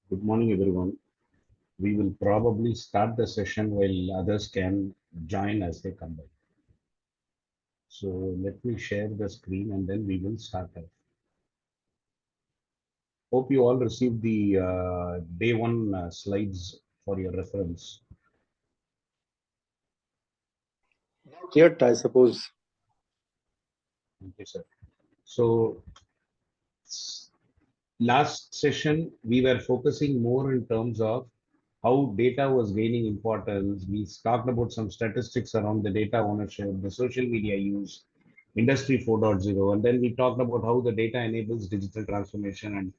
Good morning, everyone. We will probably start the session while others can join as they come by. So let me share the screen and then we will start off. Hope you all received the day one slides for your reference. Yet, I suppose. Okay, sir. So last session, we were focusing more in terms of how data was gaining importance. We talked about some statistics around the data ownership, the social media use, Industry 4.0, and then we talked about how the data enables digital transformation and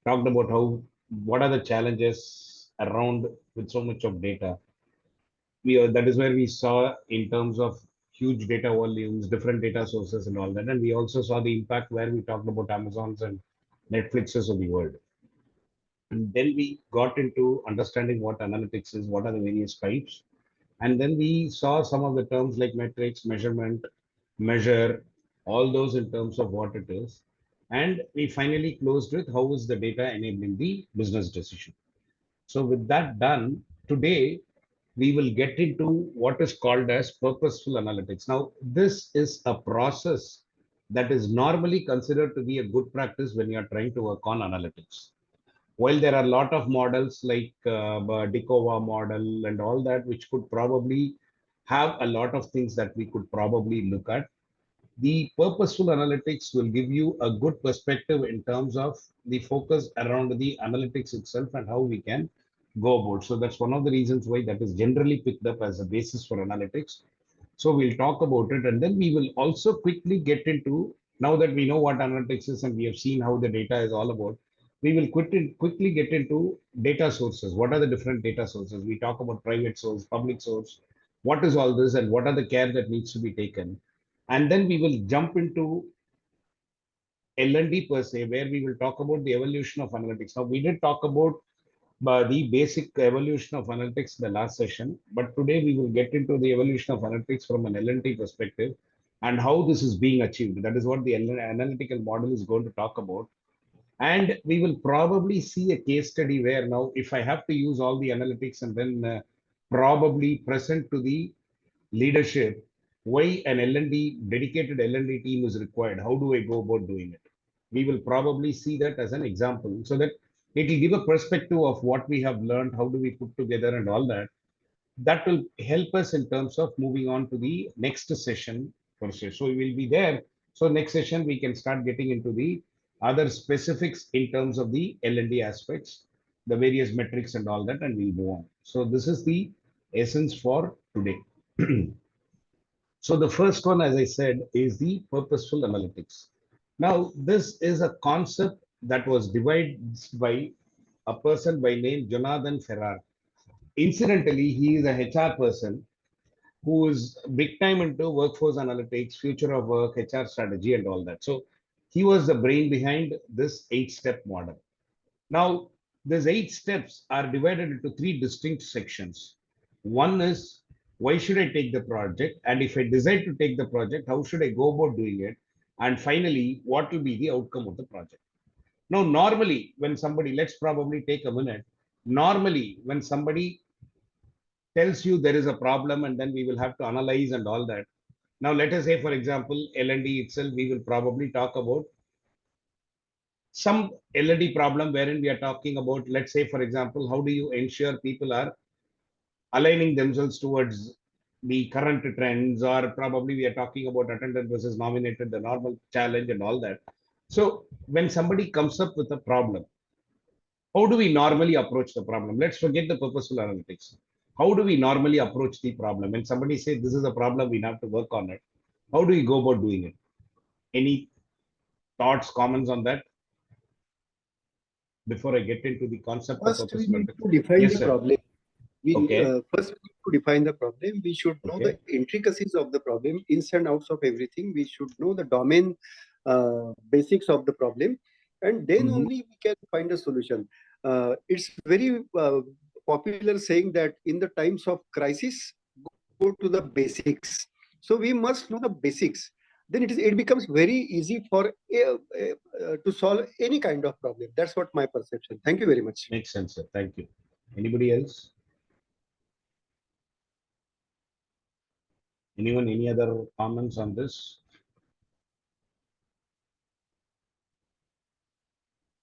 talked about how what are the challenges around with so much of data. That is where we saw in terms of huge data volumes, different data sources, and all that. And we also saw the impact where we talked about Amazons and Netflixes of the world. And then we got into understanding what analytics is, what are the various types. And then we saw some of the terms like metrics, measurement, measure, all those in terms of what it is. And we finally closed with how is the data enabling the business decision. So with that done, today we will get into what is called as purposeful analytics. Now, this is a process that is normally considered to be a good practice when you are trying to work on analytics. While there are a lot of models like Dikova model and all that, which could probably have a lot of things that we could probably look at, the purposeful analytics will give you a good perspective in terms of the focus around the analytics itself and how we can go about. So that's one of the reasons why that is generally picked up as a basis for analytics. So we'll talk about it, and then we will also quickly get into, now that we know what analytics is and we have seen how the data is all about, we will quickly get into data sources. What are the different data sources? We talk about private source, public source. What is all this and what are the care that needs to be taken? And then we will jump into L&D per se, where we will talk about the evolution of analytics. Now, we did talk about the basic evolution of analytics in the last session, but today we will get into the evolution of analytics from an L&D perspective and how this is being achieved. That is what the analytical model is going to talk about. And we will probably see a case study where now, if I have to use all the analytics and then probably present to the leadership why an L&D, dedicated L&D team is required, how do I go about doing it? We will probably see that as an example so that it will give a perspective of what we have learned, how do we put together and all that. That will help us in terms of moving on to the next session per se. So we will be there. So next session, we can start getting into the other specifics in terms of the L&D aspects, the various metrics and all that, and we'll move on. So this is the essence for today. So the first one, as I said, is the purposeful analytics. Now, this is a concept that was devised by a person by name Jonathan Ferrar. Incidentally, he is a HR person who is big time into workforce analytics, future of work, HR strategy, and all that. So he was the brain behind this 8-step model. Now, these 8 steps are divided into 3 distinct sections. One is, why should I take the project? And if I decide to take the project, how should I go about doing it? And finally, what will be the outcome of the project? Now, normally, when somebody, let's probably take a minute. Normally, when somebody tells you there is a problem and then we will have to analyze and all that. Now, let us say, for example, L&D itself, we will probably talk about some L&D problem wherein we are talking about, let's say, for example, how do you ensure people are aligning themselves towards the current trends, or probably we are talking about attended versus nominated, the normal challenge and all that. So when somebody comes up with a problem, how do we normally approach the problem? Let's forget the purposeful analytics. How do we normally approach the problem? When somebody says this is a problem, we have to work on it. How do we go about doing it? Any thoughts, comments on that? Before I get into the concept of First, we purposeful need analytics. to define Yes, the sir. problem. Okay. First, we need to define the problem. We should know Okay. the intricacies of the problem, ins and outs of everything. We should know the domain basics of the problem, and then only we can find a solution. It's very popular saying that in the times of crisis, go to the basics. So we must know the basics. then it becomes very easy for to solve any kind of problem. That's what my perception. Thank you very much. Makes sense, sir. Thank you. Anybody else? Anyone, any other comments on this?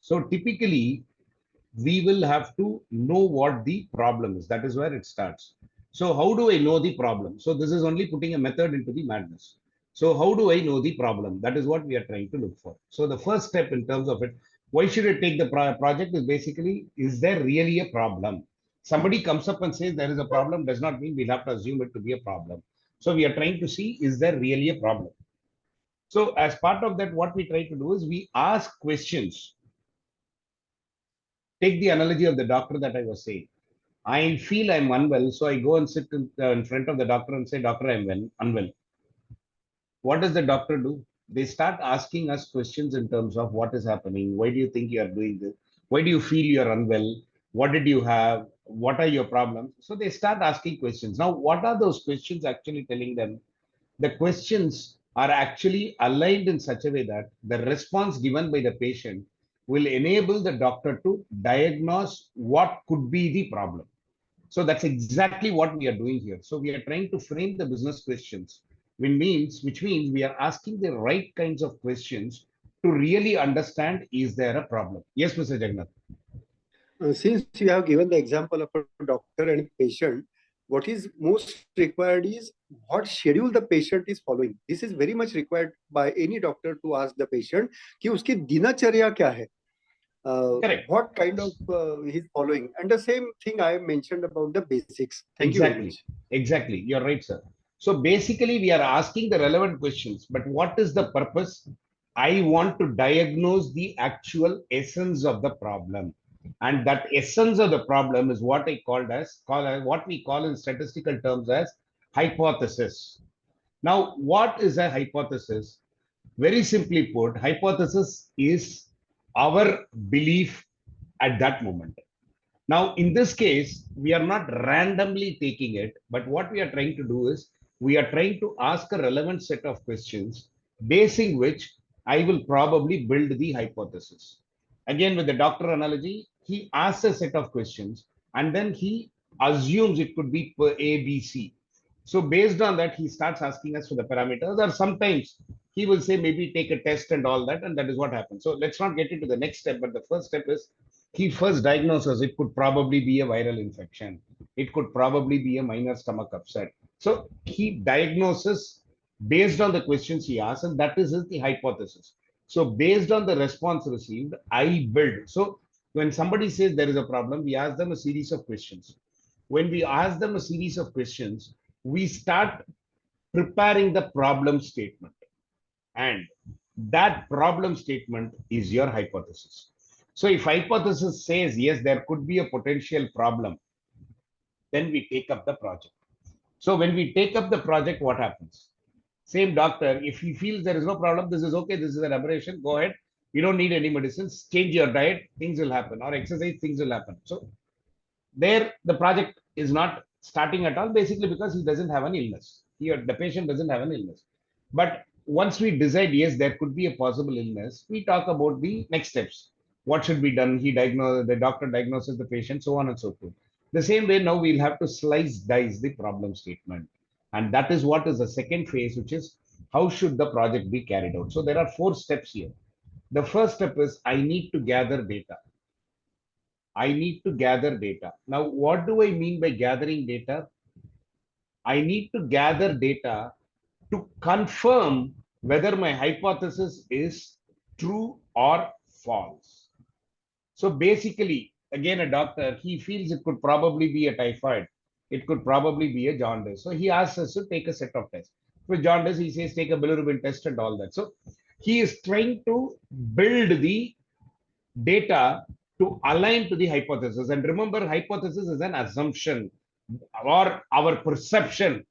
So typically, we will have to know what the problem is. That is where it starts. So how do I know the problem? So this is only putting a method into the madness. So how do I know the problem? That is what we are trying to look for. So the first step in terms of it, why should I take the project is basically, is there really a problem? Somebody comes up and says there is a problem, does not mean we'll have to assume it to be a problem. So we are trying to see, is there really a problem? So as part of that, what we try to do is we ask questions. Take the analogy of the doctor that I was saying. I feel I'm unwell, so I go and sit in front of the doctor and say, Doctor, I'm unwell. What does the doctor do? They start asking us questions in terms of what is happening. Why do you think you are doing this? Why do you feel you're unwell? What did you have? What are your problems? So they start asking questions. Now, what are those questions actually telling them? The questions are actually aligned in such a way that the response given by the patient will enable the doctor to diagnose what could be the problem. So that's exactly what we are doing here. So we are trying to frame the business questions, which means we are asking the right kinds of questions to really understand, is there a problem? Yes, Mr. Jagannath. Since you have given the example of a doctor and a patient, what is most required is what schedule the patient is following. This is very much required by any doctor to ask the patient कि उसकी दिनचर्या क्या है, Correct. what kind of he's following. And the same thing I mentioned about the basics. Thank you very Exactly. much. Exactly. You're right, sir. So basically, we are asking the relevant questions, but what is the purpose? I want to diagnose the actual essence of the problem. And that essence of the problem is what I what we call in statistical terms as hypothesis. Now, what is a hypothesis? Very simply put, hypothesis is our belief at that moment. Now, in this case, we are not randomly taking it, but what we are trying to do is we are trying to ask a relevant set of questions, basing which I will probably build the hypothesis. Again, with the doctor analogy, he asks a set of questions and then he assumes it could be per A, B, C. So based on that, he starts asking us for the parameters, or sometimes he will say maybe take a test and all that, and that is what happens. So let's not get into the next step, but the first step is he first diagnoses it could probably be a viral infection. It could probably be a minor stomach upset. So he diagnoses based on the questions he asks, and that is the hypothesis. So based on the response received, I build. So when somebody says there is a problem, we ask them a series of questions. When we ask them a series of questions, we start preparing the problem statement. And that problem statement is your hypothesis. So if hypothesis says, yes, there could be a potential problem, then we take up the project. So when we take up the project, what happens? Same doctor, if he feels there is no problem, this is okay, this is an aberration, go ahead. You don't need any medicines, change your diet, things will happen, or exercise, things will happen. So there, the project is not starting at all, basically because he doesn't have an illness. The patient doesn't have an illness. But once we decide, yes, there could be a possible illness, we talk about the next steps. What should be done? The doctor diagnoses the patient, so on and so forth. The same way, now we'll have to dice the problem statement. And that is what is the second phase, which is how should the project be carried out? So there are 4 steps here. The first step is I need to gather data. I need to gather data. Now, what do I mean by gathering data? I need to gather data to confirm whether my hypothesis is true or false. So basically, again, a doctor, he feels it could probably be a typhoid. It could probably be a jaundice. So he asks us to take a set of tests. For jaundice, he says take a bilirubin test and all that. So he is trying to build the data to align to the hypothesis. And remember, hypothesis is an assumption or our perception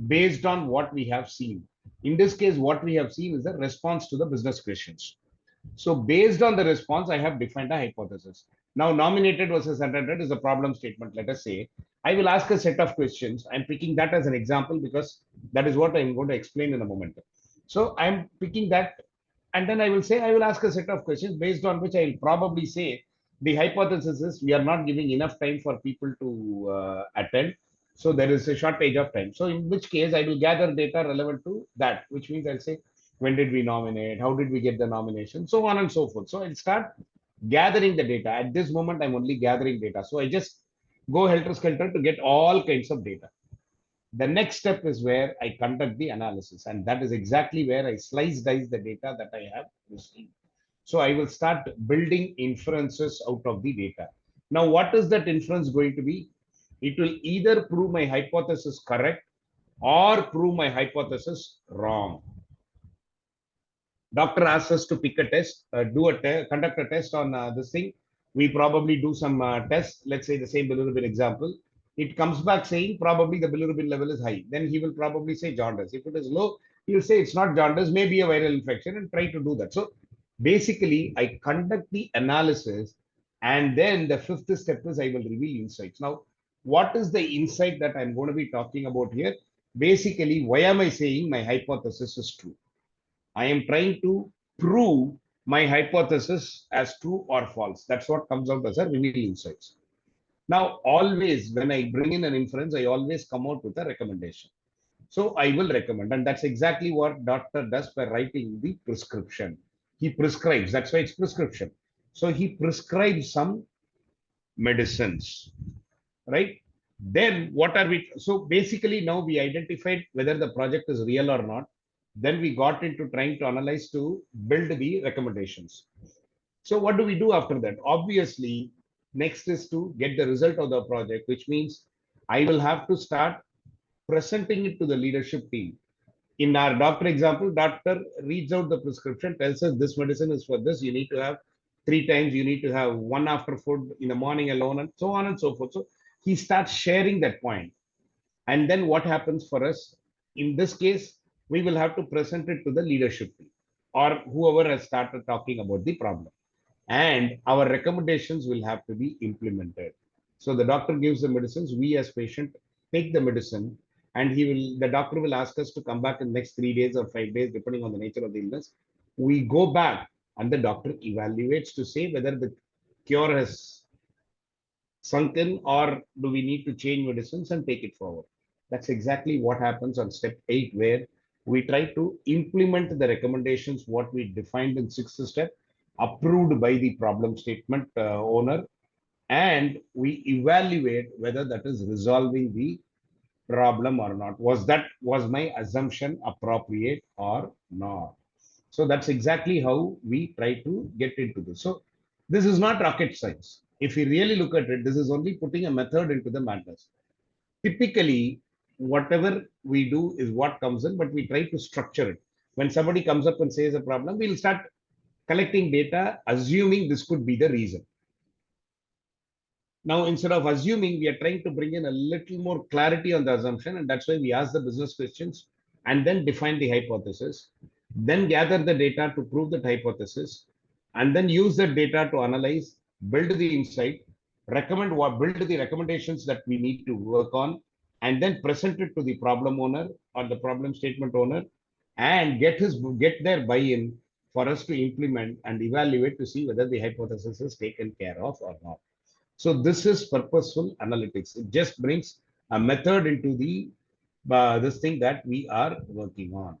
based on what we have seen. In this case, what we have seen is a response to the business questions. So based on the response, I have defined a hypothesis. Now, nominated versus unrelated is a problem statement. Let us say, I will ask a set of questions. I'm picking that as an example because that is what I'm going to explain in a moment. So I'm picking that, and then I will say, I will ask a set of questions based on which I will probably say the hypothesis is we are not giving enough time for people to attend. So there is a shortage of time. So in which case I will gather data relevant to that, which means I'll say, when did we nominate? How did we get the nomination? So on and so forth. So I'll start gathering the data. At this moment, I'm only gathering data. So I just go helter-skelter to get all kinds of data. The next step is where I conduct the analysis, and that is exactly where I slice dice the data that I have received. So I will start building inferences out of the data. Now, what is that inference going to be? It will either prove my hypothesis correct or prove my hypothesis wrong. Doctor asks us to pick a test, conduct a test on this thing. We probably do some tests. Let's say the same bilirubin example. It comes back saying probably the bilirubin level is high. Then he will probably say jaundice. If it is low, he will say it's not jaundice, maybe a viral infection, and try to do that. So basically, I conduct the analysis, and then the fifth step is I will reveal insights. Now, what is the insight that I'm going to be talking about here? Basically, why am I saying my hypothesis is true? I am trying to prove my hypothesis as true or false. That's what comes out as a reveal insights. Now, always when I bring in an inference, I always come out with a recommendation. So I will recommend, and that's exactly what doctor does by writing the prescription. He prescribes. That's why it's prescription. So he prescribes some medicines, right? Then what are we? So basically now we identified whether the project is real or not. Then we got into trying to analyze to build the recommendations. So what do we do after that? Obviously, next is to get the result of the project, which means I will have to start presenting it to the leadership team. In our doctor example, doctor reads out the prescription, tells us this medicine is for this. You need to have 3 times. You need to have one after food in the morning alone, and so on and so forth. So he starts sharing that point. And then what happens for us? In this case, we will have to present it to the leadership team or whoever has started talking about the problem. And our recommendations will have to be implemented. So the doctor gives the medicines, we as patient take the medicine, and the doctor will ask us to come back in the next 3 days or 5 days, depending on the nature of the illness. We go back and the doctor evaluates to say whether the cure has sunk in or do we need to change medicines and take it forward. That's exactly what happens on step 8, where we try to implement the recommendations what we defined in sixth step, approved by the problem statement owner, and we evaluate whether that is resolving the problem or not. Was my assumption appropriate or not? So that's exactly how we try to get into this. So this is not rocket science. If you really look at it, this is only putting a method into the madness. Typically, whatever we do is what comes in, but we try to structure it. When somebody comes up and says a problem, we'll start collecting data, assuming this could be the reason. Now, instead of assuming, we are trying to bring in a little more clarity on the assumption, and that's why we ask the business questions and then define the hypothesis, then gather the data to prove that hypothesis, and then use that data to analyze, build the insight, build the recommendations that we need to work on, and then present it to the problem owner or the problem statement owner, and get their buy-in for us to implement and evaluate to see whether the hypothesis is taken care of or not. So this is purposeful analytics. It just brings a method into the this thing that we are working on,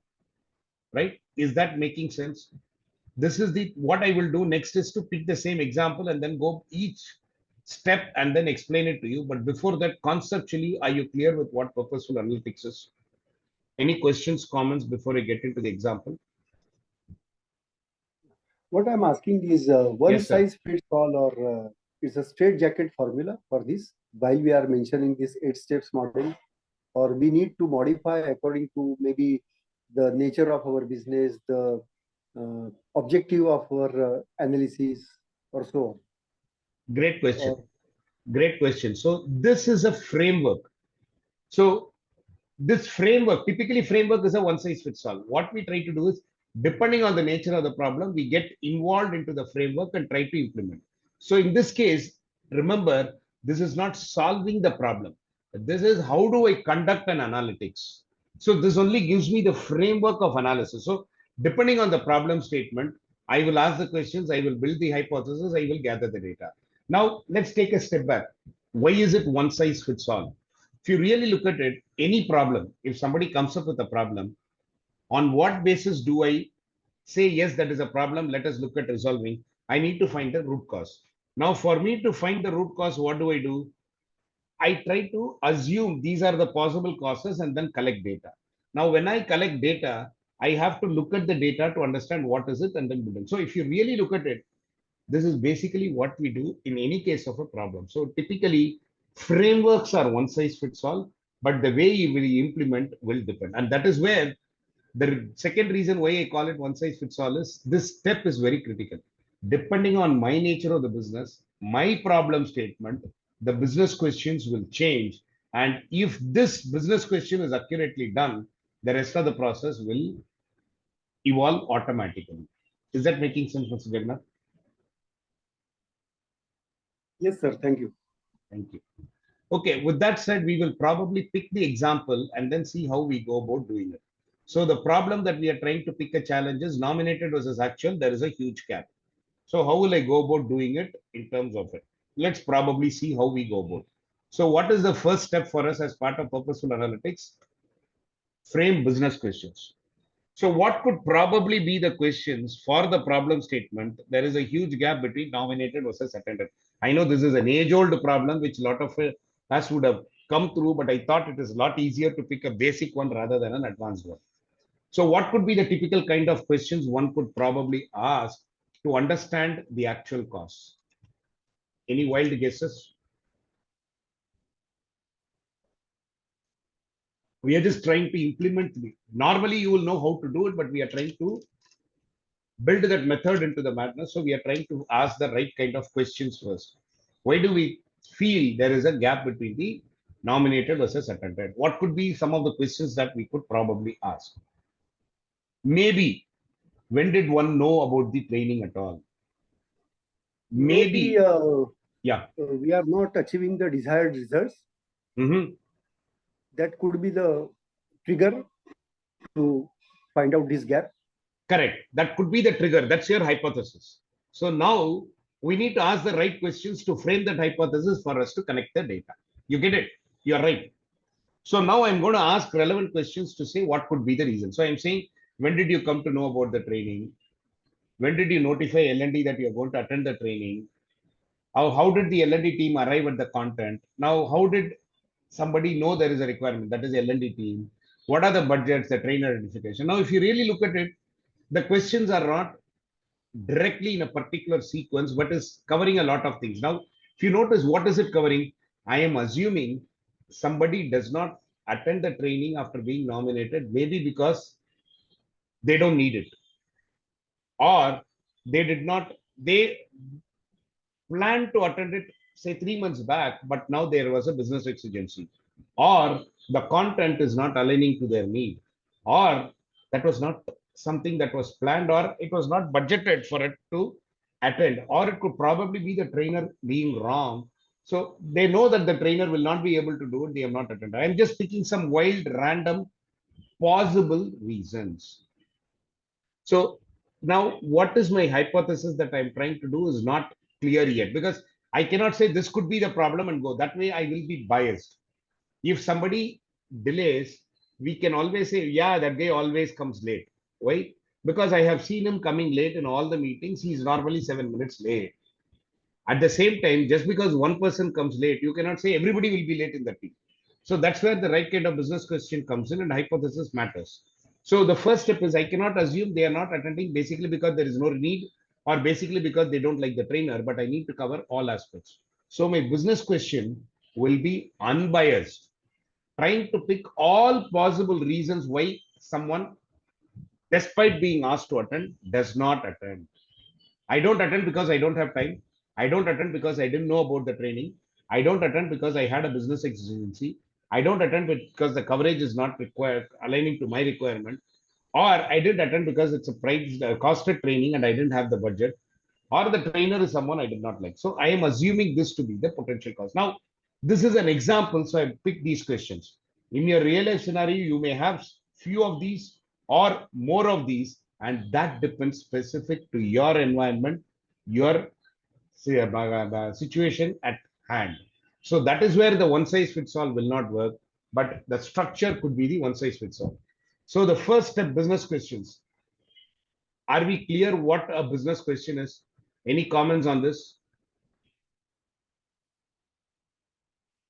right? Is that making sense? This is the what I will do next is to pick the same example and then go each step and then explain it to you. But before that, conceptually, are you clear with what purposeful analytics is? Any questions, comments before I get into the example? What I'm asking is one Yes, sir. size fits all, or is a straight jacket formula for this while we are mentioning this 8 steps model, or we need to modify according to maybe the nature of our business, the objective of our analysis, or so on. Great question. Or Great question. So this is a framework. So this framework, typically framework is a one size fits all. What we try to do is, depending on the nature of the problem, we get involved into the framework and try to implement. So in this case, remember, this is not solving the problem. This is how do I conduct an analytics? So this only gives me the framework of analysis. So depending on the problem statement, I will ask the questions, I will build the hypothesis, I will gather the data. Now let's take a step back. Why is it one size fits all? If you really look at it, any problem, if somebody comes up with a problem, on what basis do I say, yes, that is a problem, let us look at resolving? I need to find the root cause. Now, for me to find the root cause, what do? I try to assume these are the possible causes and then collect data. Now, when I collect data, I have to look at the data to understand what is it and then build it. So if you really look at it, this is basically what we do in any case of a problem. So typically, frameworks are one size fits all, but the way you will implement will depend. And that is where the second reason why I call it one size fits all is this step is very critical. Depending on my nature of the business, my problem statement, the business questions will change. And if this business question is accurately done, the rest of the process will evolve automatically. Is that making sense, Mr. Jagannath? Yes, sir. Thank you. Thank you. Okay, with that said, we will probably pick the example and then see how we go about doing it. So the problem that we are trying to pick a challenge is nominated versus actual. There is a huge gap. So how will I go about doing it in terms of it? Let's probably see how we go about. So what is the first step for us as part of purposeful analytics? Frame business questions. So what could probably be the questions for the problem statement? There is a huge gap between nominated versus attended. I know this is an age-old problem, which a lot of us would have come through, but I thought it is a lot easier to pick a basic one rather than an advanced one. So what could be the typical kind of questions one could probably ask to understand the actual costs? Any wild guesses? We are just trying to implement. Normally, you will know how to do it, but we are trying to build that method into the madness. So we are trying to ask the right kind of questions first. Why do we feel there is a gap between the nominated versus attended? What could be some of the questions that we could probably ask? Maybe, when did one know about the training at all? Maybe Maybe, yeah. we are not achieving the desired results. Mhm. That could be the trigger to find out this gap. Correct. That could be the trigger. That's your hypothesis. So now we need to ask the right questions to frame that hypothesis for us to connect the data. You get it? You're right. So now I'm going to ask relevant questions to say what could be the reason. So I'm saying, when did you come to know about the training? When did you notify L&D that you're going to attend the training? How did the L&D team arrive at the content? Now, how did somebody know there is a requirement? That is the L&D team. What are the budgets, the trainer identification? Now, if you really look at it, the questions are not directly in a particular sequence, but is covering a lot of things. Now, if you notice, what is it covering? I am assuming somebody does not attend the training after being nominated, maybe because they don't need it, or they did not, they planned to attend it, say 3 months back, but now there was a business exigency, or the content is not aligning to their need, or that was not something that was planned, or it was not budgeted for it to attend, or it could probably be the trainer being wrong. So they know that the trainer will not be able to do it, they have not attended. I'm just picking some wild, random, possible reasons. So now, what is my hypothesis that I'm trying to do is not clear yet, because I cannot say this could be the problem and go. That way, I will be biased. If somebody delays, we can always say, yeah, that guy always comes late. Why? Because I have seen him coming late in all the meetings. He's normally 7 minutes late. At the same time, just because one person comes late, you cannot say everybody will be late in the team. So that's where the right kind of business question comes in and hypothesis matters. So the first step is, I cannot assume they are not attending basically because there is no need, or basically because they don't like the trainer, but I need to cover all aspects. So my business question will be unbiased, trying to pick all possible reasons why someone, despite being asked to attend, does not attend. I don't attend because I don't have time. I don't attend because I didn't know about the training. I don't attend because I had a business exigency. I don't attend because the coverage is not required, aligning to my requirement. Or I did attend because it's a price costed training and I didn't have the budget. Or the trainer is someone I did not like. So I am assuming this to be the potential cause. Now, this is an example. So I picked these questions. In your real life scenario, you may have few of these or more of these, and that depends specific to your environment, your situation at hand. So that is where the one size fits all will not work, but the structure could be the one size fits all. So the first step, business questions. Are we clear what a business question is? Any comments on this?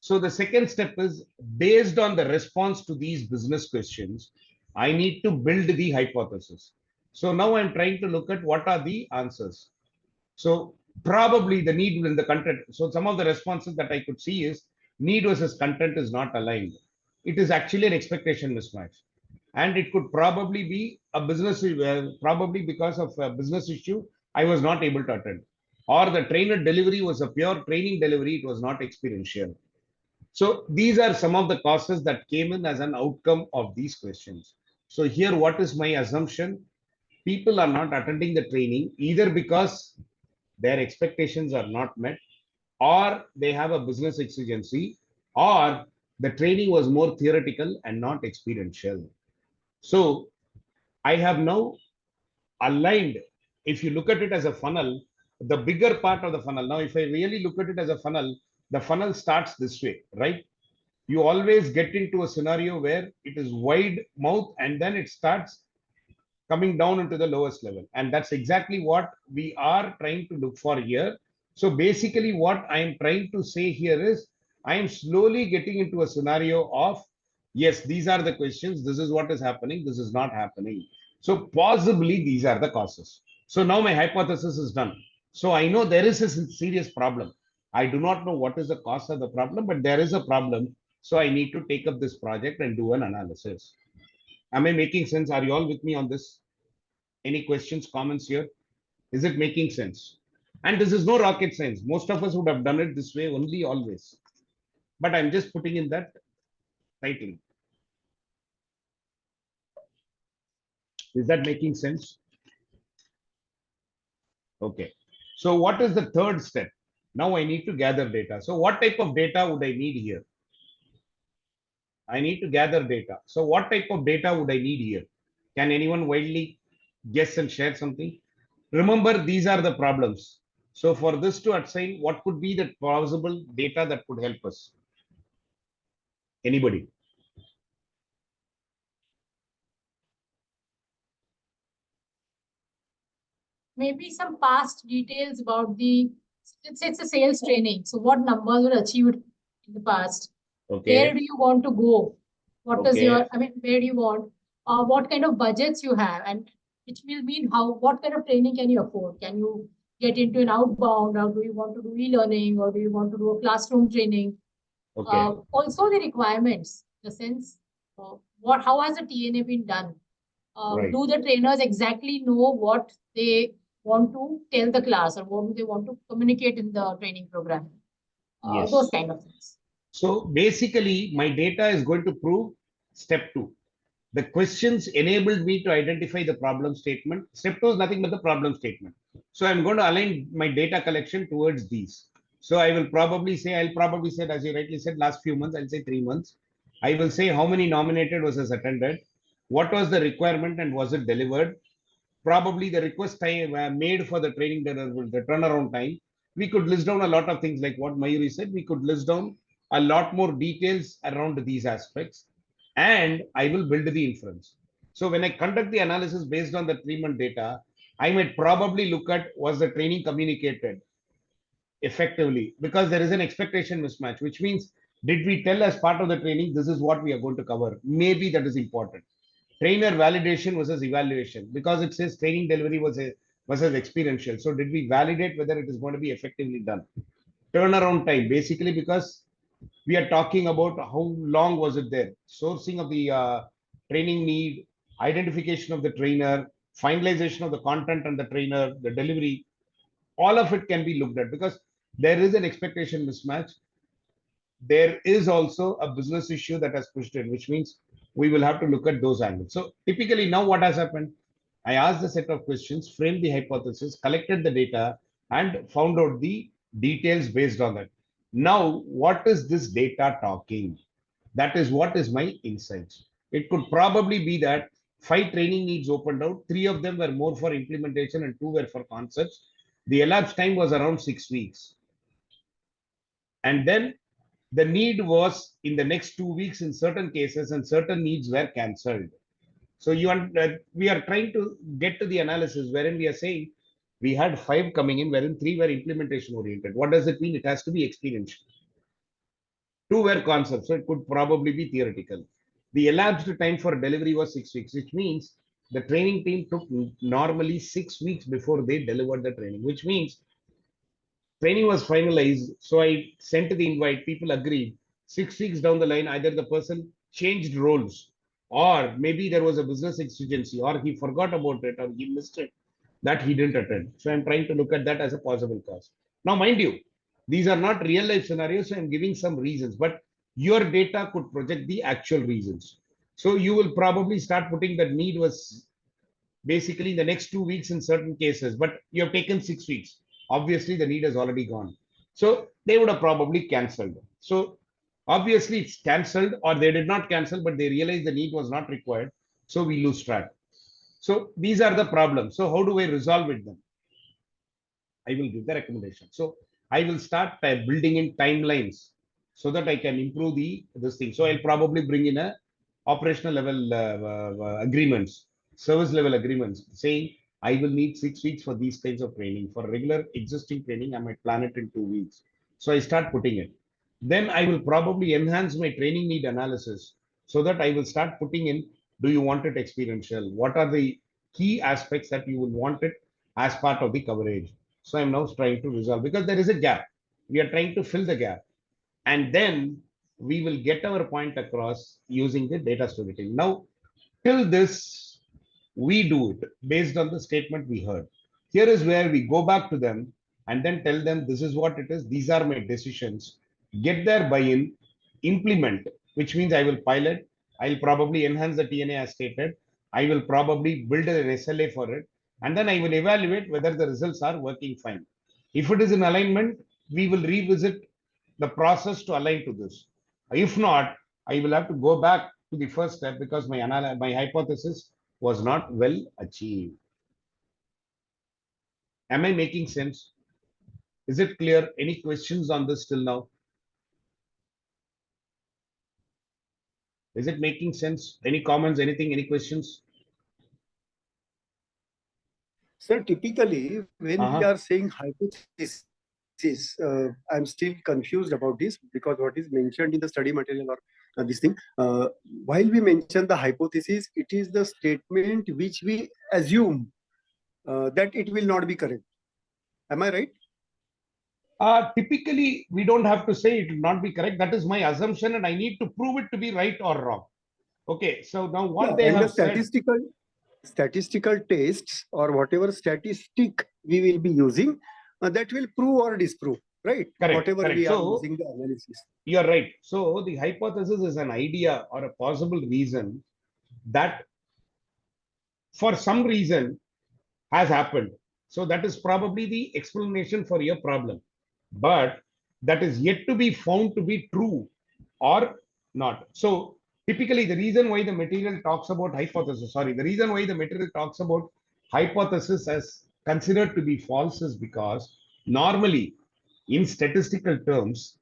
So the second step is based on the response to these business questions, I need to build the hypothesis. So now I'm trying to look at what are the answers. So probably the need in the content. So some of the responses that I could see is need versus content is not aligned. It is actually an expectation mismatch. And it could probably be a business, probably because of a business issue, I was not able to attend. Or the trainer delivery was a pure training delivery, it was not experiential. So these are some of the causes that came in as an outcome of these questions. So here, what is my assumption? People are not attending the training either because their expectations are not met, or they have a business exigency, or the training was more theoretical and not experiential. So I have now aligned. If you look at it as a funnel, the bigger part of the funnel. Now, if I really look at it as a funnel, the funnel starts this way, right? You always get into a scenario where it is wide mouth and then it starts coming down into the lowest level. And that's exactly what we are trying to look for here. So basically, what I'm trying to say here is I am slowly getting into a scenario of yes, these are the questions, this is what is happening, this is not happening. So possibly these are the causes. So now my hypothesis is done. So I know there is a serious problem. I do not know what is the cause of the problem, but there is a problem. So I need to take up this project and do an analysis. Am I making sense? Are you all with me on this? Any questions, comments here? Is it making sense? And this is no rocket science. Most of us would have done it this way only always. But I'm just putting in that title. Is that making sense? Okay. So what is the third step? Now I need to gather data. So what type of data would I need here? I need to gather data. So what type of data would I need here? Can anyone wildly guess and share something? Remember, these are the problems. So for this to assign, what could be the plausible data that could help us? Anybody? Maybe some past details about the, let's say it's a sales training. So what numbers were achieved in the past? Where Okay. do you want to go? What is Okay. your, I mean, where do you want? What kind of budgets you have? And which will mean how, what kind of training can you afford? Can you get into an outbound, or do you want to do e-learning, or do you want to do a classroom training? Okay. Also the requirements, the sense, how has the TNA been done? Right. Do the trainers exactly know what they want to tell the class, or what do they want to communicate in the training program? Those Yes. kind of things. So basically, my data is going to prove step two. The questions enabled me to identify the problem statement. Step two is nothing but the problem statement. So I'm going to align my data collection towards these. So I'll probably say, as you rightly said, last few months, I'll say 3 months. I will say how many nominated versus attended, what was the requirement and was it delivered, probably the request time made for the training, the turnaround time. We could list down a lot of things like what Mayuri said. We could list down a lot more details around these aspects, and I will build the inference. So when I conduct the analysis based on the 3 month data, I might probably look at was the training communicated effectively, because there is an expectation mismatch, which means did we tell as part of the training this is what we are going to cover? Maybe that is important. Trainer validation versus evaluation, because it says training delivery was a versus experiential. So did we validate whether it is going to be effectively done? Turnaround time, basically, because we are talking about how long was it there, sourcing of the training need, identification of the trainer, finalization of the content and the trainer, the delivery, all of it can be looked at, because there is an expectation mismatch. There is also a business issue that has pushed in, which means we will have to look at those angles. So typically now what has happened, I asked a set of questions, framed the hypothesis, collected the data, and found out the details based on that. Now what is this data talking? That is what is my insights. It could probably be that 5 training needs opened out, 3 of them were more for implementation and 2 were for concepts. The elapsed time was around 6 weeks. And then the need was in the next 2 weeks in certain cases, and certain needs were cancelled. So we are trying to get to the analysis wherein we are saying we had 5 coming in, wherein 3 were implementation oriented. What does it mean? It has to be experiential. 2 were concepts, so it could probably be theoretical. The elapsed time for delivery was 6 weeks, which means the training team took normally 6 weeks before they delivered the training, which means training was finalized. So I sent the invite, people agreed. 6 weeks down the line, either the person changed roles, or maybe there was a business exigency, or he forgot about it, or he missed it, that he didn't attend. So I'm trying to look at that as a possible cause. Now, mind you, these are not real life scenarios, so I'm giving some reasons, but your data could project the actual reasons. So you will probably start putting that need was basically the next 2 weeks in certain cases, but you have taken 6 weeks. Obviously, the need has already gone. So they would have probably cancelled. So obviously, it's cancelled, or they did not cancel, but they realized the need was not required. So we lose track. So these are the problems. So how do I resolve it then? I will give the recommendation. So I will start by building in timelines so that I can improve this thing. So I'll probably bring in a operational level agreements, service level agreements, saying I will need 6 weeks for these kinds of training. For regular existing training, I might plan it in 2 weeks. So I start putting it. Then I will probably enhance my training need analysis so that I will start putting in, do you want it experiential? What are the key aspects that you will want it as part of the coverage? So I'm now trying to resolve because there is a gap. We are trying to fill the gap. And then we will get our point across using the data storytelling. Now, till this, we do it based on the statement we heard. Here is where we go back to them and then tell them this is what it is. These are my decisions. Get their buy-in, implement, which means I will pilot. I'll probably enhance the TNA as stated. I will probably build an SLA for it. And then I will evaluate whether the results are working fine. If it is in alignment, we will revisit the process to align to this. If not, I will have to go back to the first step because my hypothesis was not well achieved. Am I making sense? Is it clear? Any questions on this till now? Is it making sense? Any comments, anything, any questions? Sir, typically, when we are saying hypothesis, I'm still confused about this because what is mentioned in the study material or this thing, while we mention the hypothesis, it is the statement which we assume that it will not be correct. Am I right? Typically, we don't have to say it will not be correct. That is my assumption, and I need to prove it to be right or wrong. Okay, so now what they have said. Statistical tests or whatever statistic we will be using, that will prove or disprove, right? Correct, whatever correct. we are using the analysis. You're right. So the hypothesis is an idea or a possible reason that for some reason has happened. So that is probably the explanation for your problem. But that is yet to be found to be true or not. So typically the reason why the material talks about the reason why the material talks about hypothesis as considered to be false is because normally in statistical terms,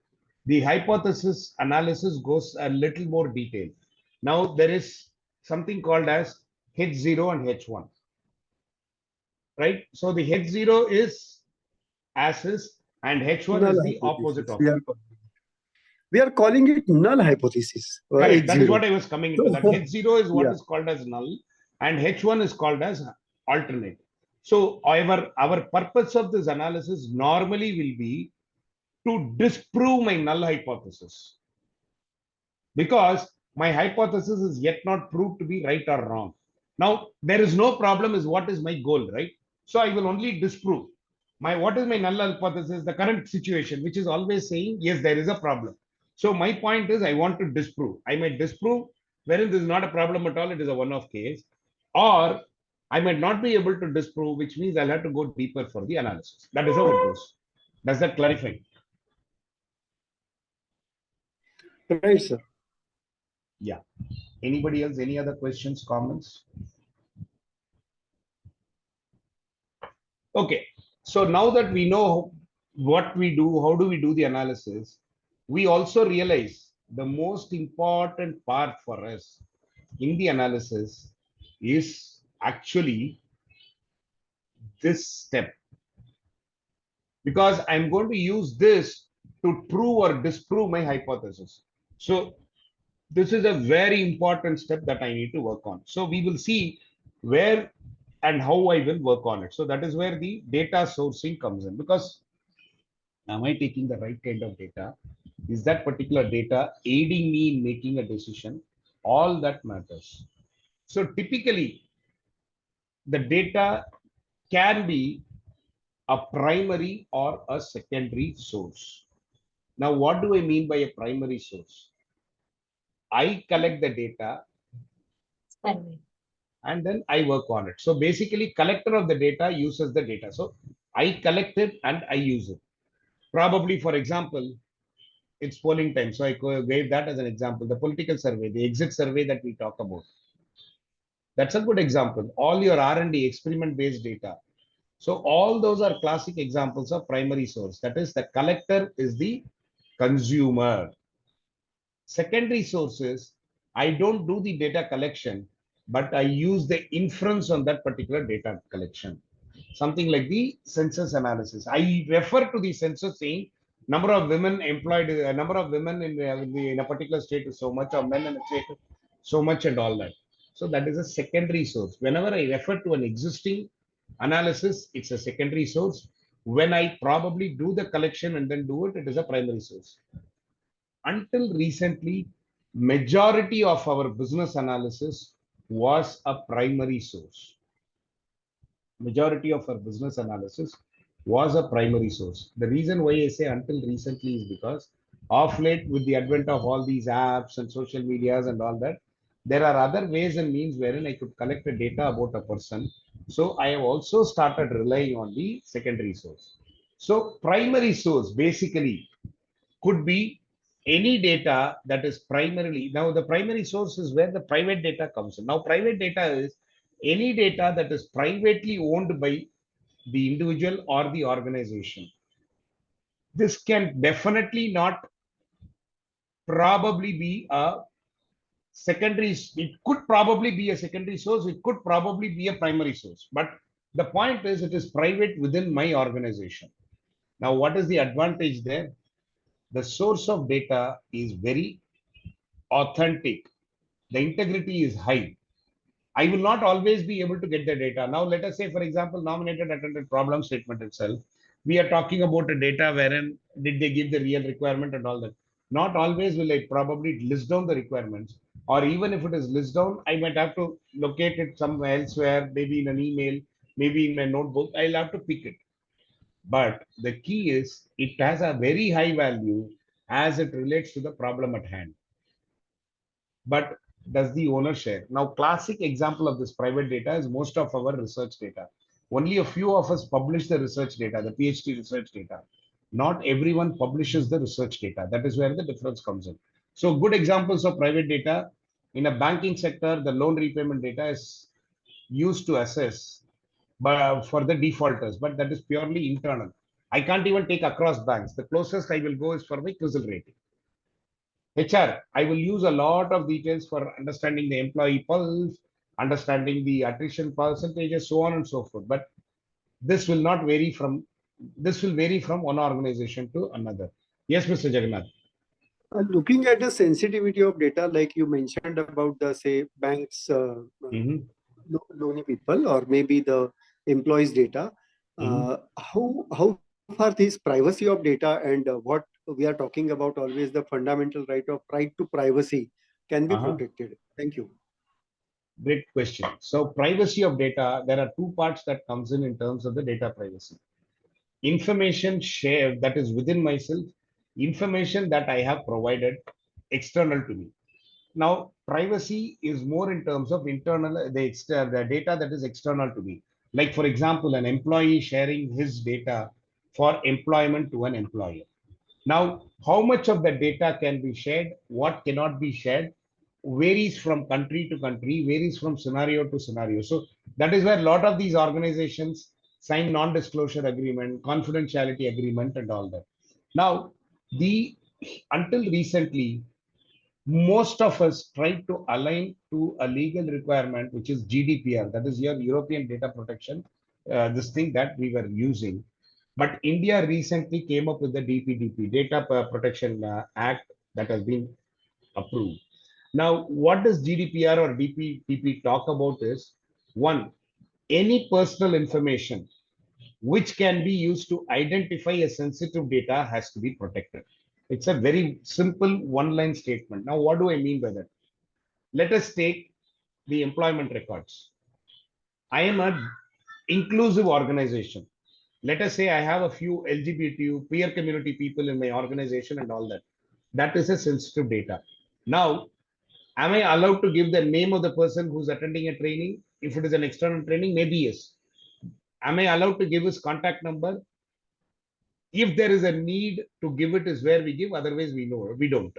the hypothesis analysis goes a little more detailed. Now there is something called as H0 and H1, right? So the H0 is as is and H1 null is the opposite of it. We are calling it null hypothesis. Correct. That is what I was coming into. That H0 is what yeah. is called as null and H1 is called as alternate. So our purpose of this analysis normally will be to disprove my null hypothesis because my hypothesis is yet not proved to be right or wrong. Now, there is no problem is what is my goal, right? So I will only disprove. What is my null hypothesis? The current situation, which is always saying, yes, there is a problem. So my point is I want to disprove. I might disprove wherein this is not a problem at all, it is a one-off case. Or I might not be able to disprove, which means I'll have to go deeper for the analysis. That is how it goes. Does that clarify? Right, sir. Yeah. Anybody else? Any other questions, comments? Okay. So now that we know what we do, how do we do the analysis, we also realize the most important part for us in the analysis is actually this step, because I'm going to use this to prove or disprove my hypothesis. So this is a very important step that I need to work on. So we will see where and how I will work on it. So that is where the data sourcing comes in, because am I taking the right kind of data? Is that particular data aiding me in making a decision? All that matters. So typically, the data can be a primary or a secondary source. Now, what do I mean by a primary source? I collect the data and then I work on it. So basically, collector of the data uses the data. So I collect it and I use it. Probably, for example, it's polling time. So I gave that as an example. The political survey, the exit survey that we talk about. That's a good example. All your R&D experiment-based data. So all those are classic examples of primary source. That is, the collector is the consumer. Secondary sources, I don't do the data collection, but I use the inference on that particular data collection. Something like the census analysis. I refer to the census saying number of women employed, number of women in a particular state is so much, or men in a state so much, and all that. So that is a secondary source. Whenever I refer to an existing analysis, it's a secondary source. When I probably do the collection and then do it, it is a primary source. Until recently, majority of our business analysis was a primary source. Majority of our business analysis was a primary source. The reason why I say until recently is because of late, with the advent of all these apps and social medias and all that, there are other ways and means wherein I could collect the data about a person. So I have also started relying on the secondary source. So primary source basically could be any data that is primarily, now the primary source is where the private data comes in. Now private data is any data that is privately owned by the individual or the organization. This can definitely not probably be a secondary, it could probably be a secondary source, it could probably be a primary source, but the point is it is private within my organization. Now what is the advantage there? The source of data is very authentic. The integrity is high. I will not always be able to get the data. Now, let us say, for example, nominated attended problem statement itself. We are talking about a data wherein did they give the real requirement and all that. Not always will I probably list down the requirements, or even if it is list down, I might have to locate it somewhere elsewhere, maybe in an email, maybe in my notebook. I'll have to pick it. But the key is it has a very high value as it relates to the problem at hand. But does the owner share? Now, classic example of this private data is most of our research data. Only a few of us publish the research data, the PhD research data. Not everyone publishes the research data. That is where the difference comes in. So good examples of private data. In a banking sector, the loan repayment data is used to assess for the defaulters, but that is purely internal. I can't even take across banks. The closest I will go is for my CRISIL rating. HR, I will use a lot of details for understanding the employee pulse, understanding the attrition percentages, so on and so forth. But this will not vary from, this will vary from one organization to another. Yes, Mr. Jagannath. Looking at the sensitivity of data, like you mentioned about the, say, banks, loany people, or maybe the employees' data, how far this privacy of data and what we are talking about always the fundamental right to privacy can be protected? Thank you. Great question. So privacy of data, there are two parts that comes in terms of the data privacy. Information shared that is within myself, information that I have provided external to me. Now, privacy is more in terms of internal, the data that is external to me. Like, for example, an employee sharing his data for employment to an employer. Now, how much of the data can be shared? What cannot be shared? varies from country to country, varies from scenario to scenario. So that is where a lot of these organizations sign non-disclosure agreement, confidentiality agreement, and all that. Now, the until recently, most of us tried to align to a legal requirement, which is GDPR, that is your European Data Protection, this thing that we were using. But India recently came up with the DPDP, Data Protection Act, that has been approved. Now, what does GDPR or DPDP talk about is, one, any personal information which can be used to identify a sensitive data has to be protected. It's a very simple one-line statement. Now, what do I mean by that? Let us take the employment records. I am an inclusive organization. Let us say I have a few LGBTQ peer community people in my organization and all that. That is a sensitive data. Now, am I allowed to give the name of the person who's attending a training? If it is an external training, maybe yes. Am I allowed to give his contact number? If there is a need to give it is where we give, otherwise we don't.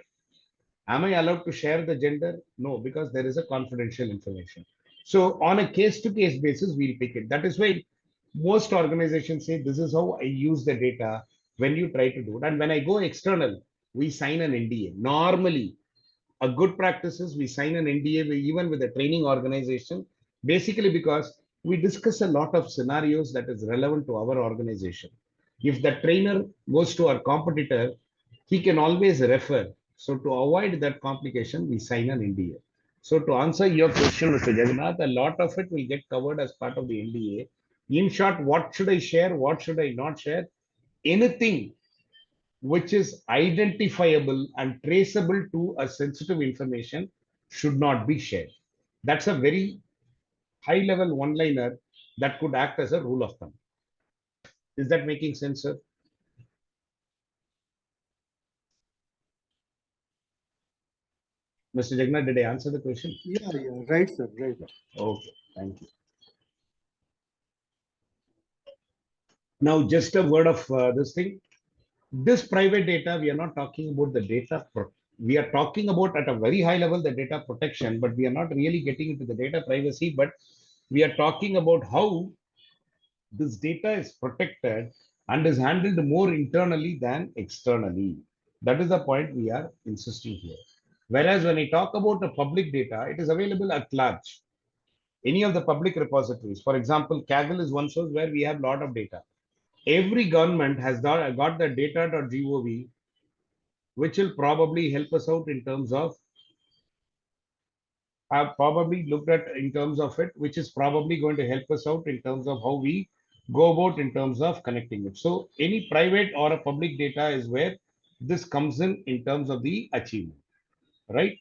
Am I allowed to share the gender? No, because there is a confidential information. So on a case-to-case basis, we'll pick it. That is why most organizations say this is how I use the data when you try to do it. And when I go external, we sign an NDA. Normally, a good practice is we sign an NDA even with a training organization, basically because we discuss a lot of scenarios that is relevant to our organization. If the trainer goes to our competitor, he can always refer. So to avoid that complication, we sign an NDA. So to answer your question, Mr. Jagannath, a lot of it will get covered as part of the NDA. In short, what should I share? What should I not share? Anything which is identifiable and traceable to a sensitive information should not be shared. That's a very high level one liner that could act as a rule of thumb. Is that making sense, sir? Mr. Jagannath, did I answer the question? Yeah, right, sir, right. Okay, thank you. Now, just a word of this thing. This private data, we are not talking about the data. We are talking about at a very high level the data protection, but we are not really getting into the data privacy. But we are talking about how this data is protected and is handled more internally than externally. That is the point we are insisting here. Whereas when I talk about the public data, it is available at large. Any of the public repositories, for example, Kaggle is one source where we have a lot of data. Every government has got the data.gov, which will probably help us out in terms of, I've probably looked at in terms of it, which is probably going to help us out in terms of how we go about in terms of connecting it. So any private or a public data is where this comes in terms of the achievement, right?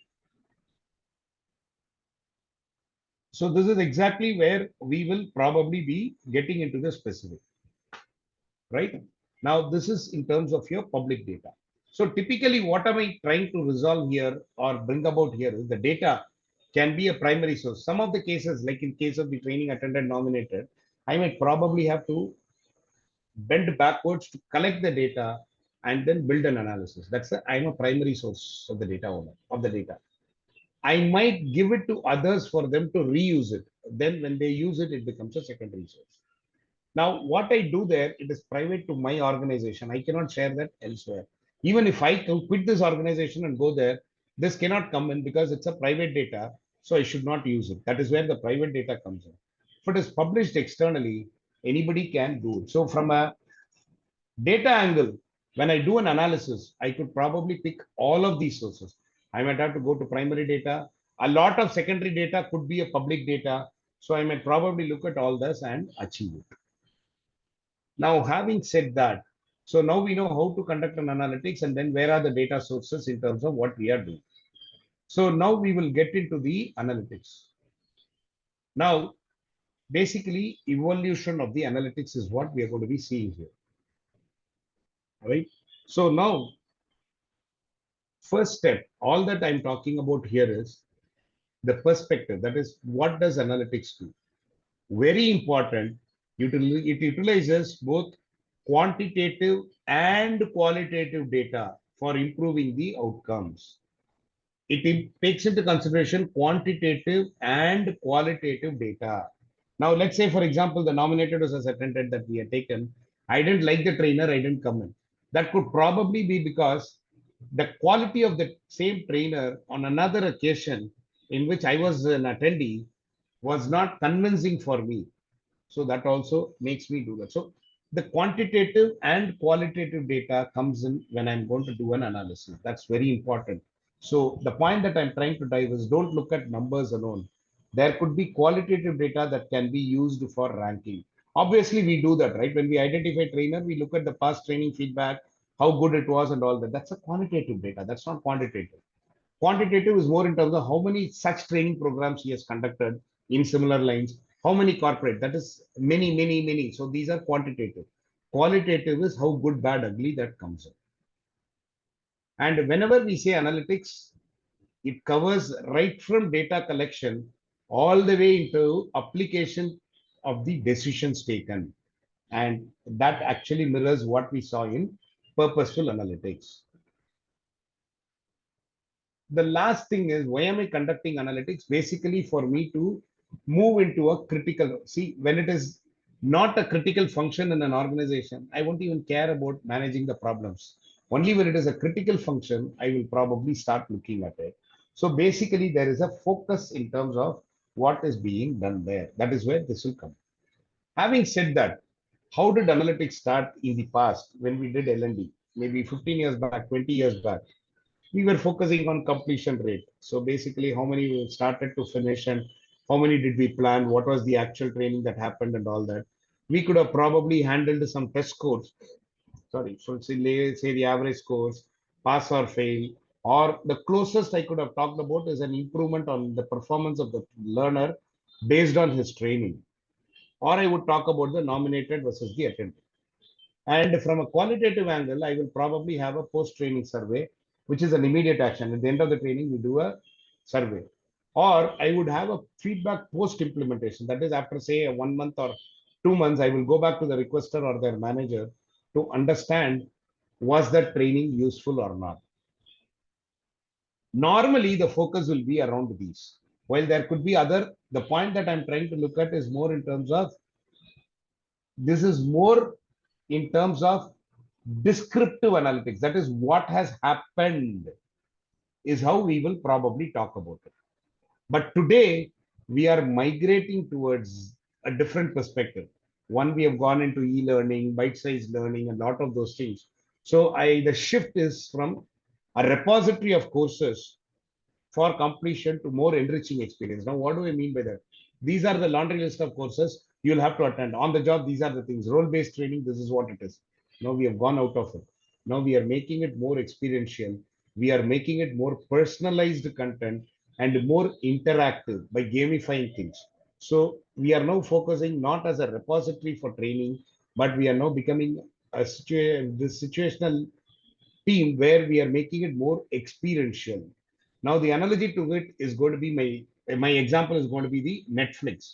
So this is exactly where we will probably be getting into the specific, right? Now, this is in terms of your public data. So typically, what am I trying to resolve here or bring about here is the data can be a primary source. Some of the cases, like in case of the training attended nominated, I might probably have to bend backwards to collect the data and then build an analysis. I'm a primary source of the data owner of the data. I might give it to others for them to reuse it. Then when they use it, it becomes a secondary source. Now, what I do there, it is private to my organization. I cannot share that elsewhere. Even if I quit this organization and go there, this cannot come in because it's a private data. So I should not use it. That is where the private data comes in. If it is published externally, anybody can do it. So from a data angle, when I do an analysis, I could probably pick all of these sources. I might have to go to primary data. A lot of secondary data could be a public data. So I might probably look at all this and achieve it. Now, having said that, so now we know how to conduct an analytics and then where are the data sources in terms of what we are doing. So now we will get into the analytics. Now, basically, evolution of the analytics is what we are going to be seeing here. All right. So now, first step, all that I'm talking about here is the perspective. That is, what does analytics do? Very important. It utilizes both quantitative and qualitative data for improving the outcomes. it takes into consideration quantitative and qualitative data. Now, let's say, for example, the nominated was as attended that we had taken. I didn't like the trainer, I didn't come in. That could probably be because the quality of the same trainer on another occasion in which I was an attendee was not convincing for me. So that also makes me do that. So the quantitative and qualitative data comes in when I'm going to do an analysis. That's very important. So the point that I'm trying to drive is don't look at numbers alone. There could be qualitative data that can be used for ranking. Obviously, we do that, right? When we identify trainer, we look at the past training feedback, how good it was, and all that. That's a quantitative data. That's not quantitative. Quantitative is more in terms of how many such training programs he has conducted in similar lines, how many corporate, that is many, many, many. So these are quantitative. Qualitative is how good, bad, ugly that comes in. And whenever we say analytics, it covers right from data collection all the way into application of the decisions taken. And that actually mirrors what we saw in purposeful analytics. The last thing is, why am I conducting analytics? Basically for me to move into a critical, see, when it is not a critical function in an organization, I won't even care about managing the problems. Only when it is a critical function, I will probably start looking at it. So basically there is a focus in terms of what is being done there. That is where this will come. Having said that, how did analytics start in the past when we did L&D? Maybe 15 years back, 20 years back, we were focusing on completion rate. So basically, how many we started to finish and how many did we plan? What was the actual training that happened and all that? We could have probably handled some test scores. Sorry, so say the average scores, pass or fail, or the closest I could have talked about is an improvement on the performance of the learner based on his training. Or I would talk about the nominated versus the attended. And from a qualitative angle, I will probably have a post-training survey, which is an immediate action. At the end of the training, we do a survey. Or I would have a feedback post-implementation. That is, after say 1 month or 2 months, I will go back to the requester or their manager to understand was that training useful or not. Normally, the focus will be around these. While there could be other, the point that I'm trying to look at is more in terms of this is more in terms of descriptive analytics. That is what has happened, is how we will probably talk about it. But today, we are migrating towards a different perspective. One, we have gone into e-learning, bite-sized learning, a lot of those things. So the shift is from a repository of courses for completion to more enriching experience. Now, what do I mean by that? These are the laundry list of courses you'll have to attend. On the job, these are the things. Role-based training, this is what it is. Now we have gone out of it. Now we are making it more experiential. We are making it more personalized content and more interactive by gamifying things. So we are now focusing not as a repository for training, but we are now becoming this situational team where we are making it more experiential. Now, the analogy to it is going to be my example is going to be the Netflix.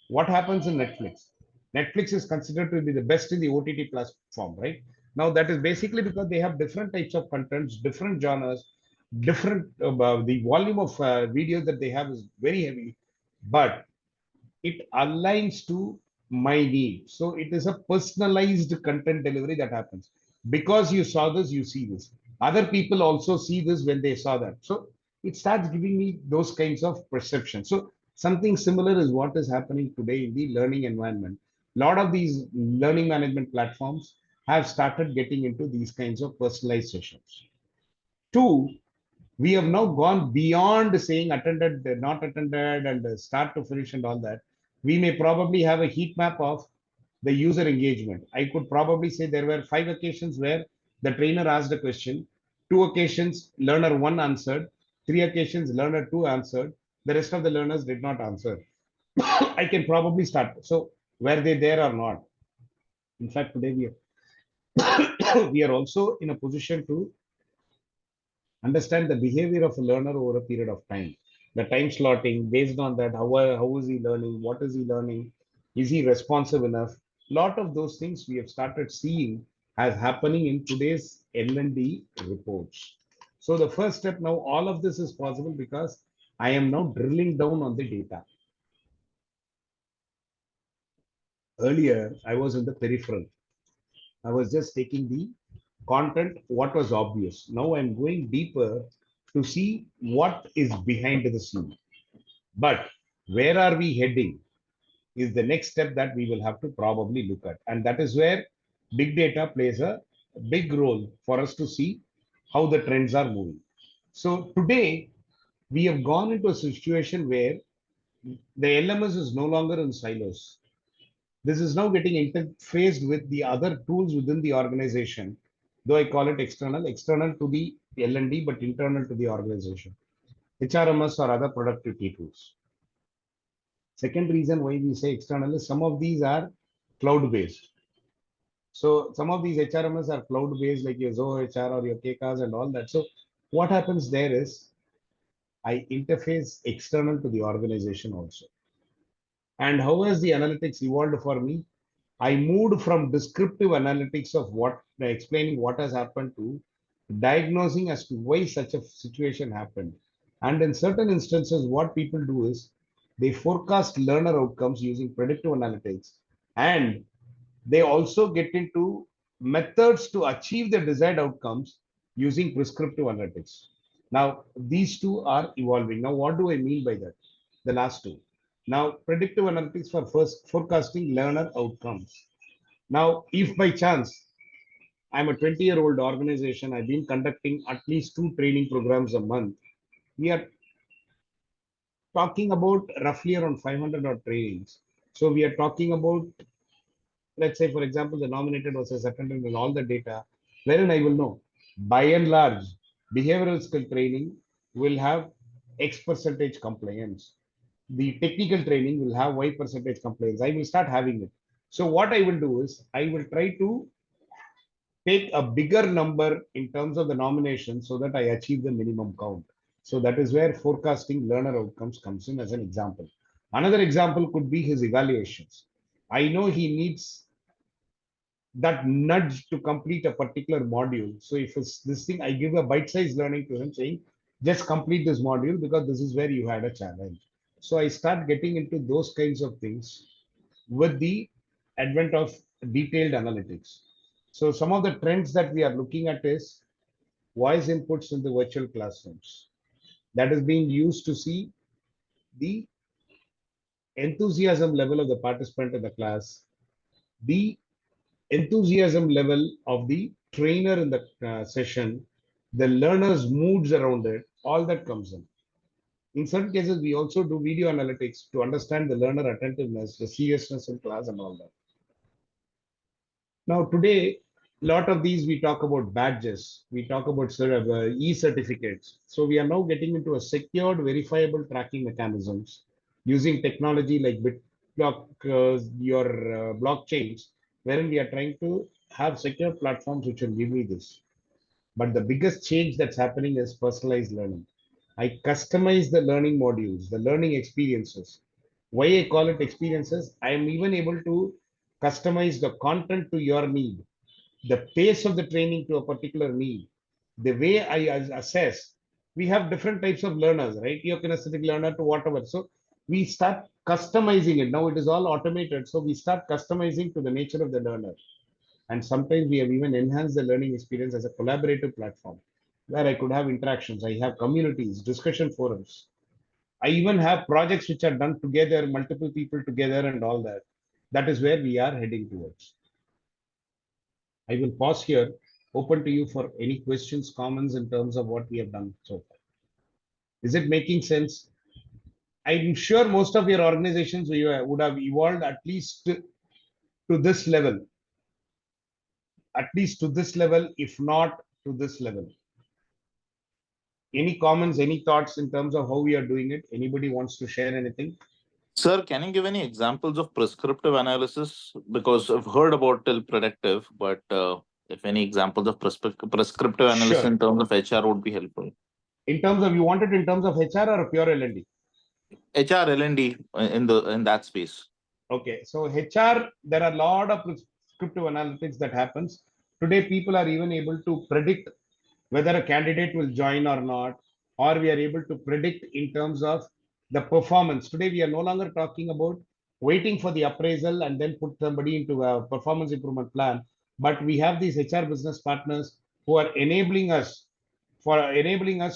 What happens in Netflix? Netflix is considered to be the best in the OTT platform, right? Now, that is basically because they have different types of contents, different genres, different the volume of videos that they have is very heavy, but it aligns to my need. So it is a personalized content delivery that happens. Because you saw this, you see this. Other people also see this when they saw that. So it starts giving me those kinds of perceptions. So something similar is what is happening today in the learning environment. A lot of these learning management platforms have started getting into these kinds of personalized sessions. Two, we have now gone beyond saying attended, not attended, and start to finish and all that. We may probably have a heat map of the user engagement. I could probably say there were 5 occasions where the trainer asked a question, 2 occasions learner 1 answered, 3 occasions learner 2 answered, the rest of the learners did not answer. I can probably start. So were they there or not? In fact, today we are also in a position to understand the behavior of a learner over a period of time. The time slotting based on that, how is he learning? What is he learning? Is he responsive enough? Lot of those things we have started seeing as happening in today's L&D reports. So the first step now, all of this is possible because I am now drilling down on the data. Earlier, I was in the peripheral. I was just taking the content, what was obvious. Now I'm going deeper to see what is behind the scene. But where are we heading is the next step that we will have to probably look at. And that is where big data plays a big role for us to see how the trends are moving. So today, we have gone into a situation where the LMS is no longer in silos. This is now getting interfaced with the other tools within the organization, though I call it external to the L&D, but internal to the organization. HRMS or other productivity tools. Second reason why we say external is some of these are cloud-based. So some of these HRMS are cloud-based, like your Zoho HR or your KCAS and all that. So what happens there is I interface external to the organization also. And how has the analytics evolved for me? I moved from descriptive analytics of what explaining what has happened to diagnosing as to why such a situation happened. And in certain instances, what people do is they forecast learner outcomes using predictive analytics, and they also get into methods to achieve the desired outcomes using prescriptive analytics. Now, these two are evolving. Now, what do I mean by that? The last two. Now, predictive analytics for first forecasting learner outcomes. Now, if by chance I'm a 20-year-old organization, I've been conducting at least 2 training programs a month. We are talking about roughly around 500 odd trainings. So we are talking about, let's say, for example, the nominated versus attended and all the data, wherein I will know, by and large, behavioral skill training will have X percentage compliance. The technical training will have Y percentage compliance. I will start having it. So what I will do is I will try to take a bigger number in terms of the nominations so that I achieve the minimum count. So that is where forecasting learner outcomes comes in as an example. Another example could be his evaluations. I know he needs that nudge to complete a particular module. So if it's this thing, I give a bite-sized learning to him saying, just complete this module because this is where you had a challenge. So I start getting into those kinds of things with the advent of detailed analytics. So some of the trends that we are looking at is voice inputs in the virtual classrooms. That is being used to see the enthusiasm level of the participant in the class, the enthusiasm level of the trainer in the session, the learner's moods around it, all that comes in. In certain cases, we also do video analytics to understand the learner attentiveness, the seriousness in class and all that. Now, today, a lot of these we talk about badges, we talk about e-certificates. So we are now getting into a secured, verifiable tracking mechanisms using technology like BitBlock, your blockchains, wherein we are trying to have secure platforms which will give me this. But the biggest change that's happening is personalized learning. I customize the learning modules, the learning experiences. Why I call it experiences, I am even able to customize the content to your need, the pace of the training to a particular need, the way I assess. We have different types of learners, right? Your kinesthetic learner to whatever. So we start customizing it. Now it is all automated. So we start customizing to the nature of the learner. And sometimes we have even enhanced the learning experience as a collaborative platform where I could have interactions. I have communities, discussion forums. I even have projects which are done together, multiple people together and all that. That is where we are heading towards. I will pause here, open to you for any questions, comments in terms of what we have done so far. Is it making sense? I'm sure most of your organizations would have evolved at least to this level, if not to this level. Any comments, any thoughts in terms of how we are doing it? Anybody wants to share anything? Sir, can you give any examples of prescriptive analysis? Because I've heard about till predictive, but if any examples of prescriptive analysis Sure. in terms of HR would be helpful. In terms of, you want it in terms of HR or pure L&D? HR L&D in that space. Okay, so HR, there are a lot of prescriptive analytics that happens. Today, people are even able to predict whether a candidate will join or not, or we are able to predict in terms of the performance. Today, we are no longer talking about waiting for the appraisal and then put somebody into a performance improvement plan, but we have these HR business partners who are enabling us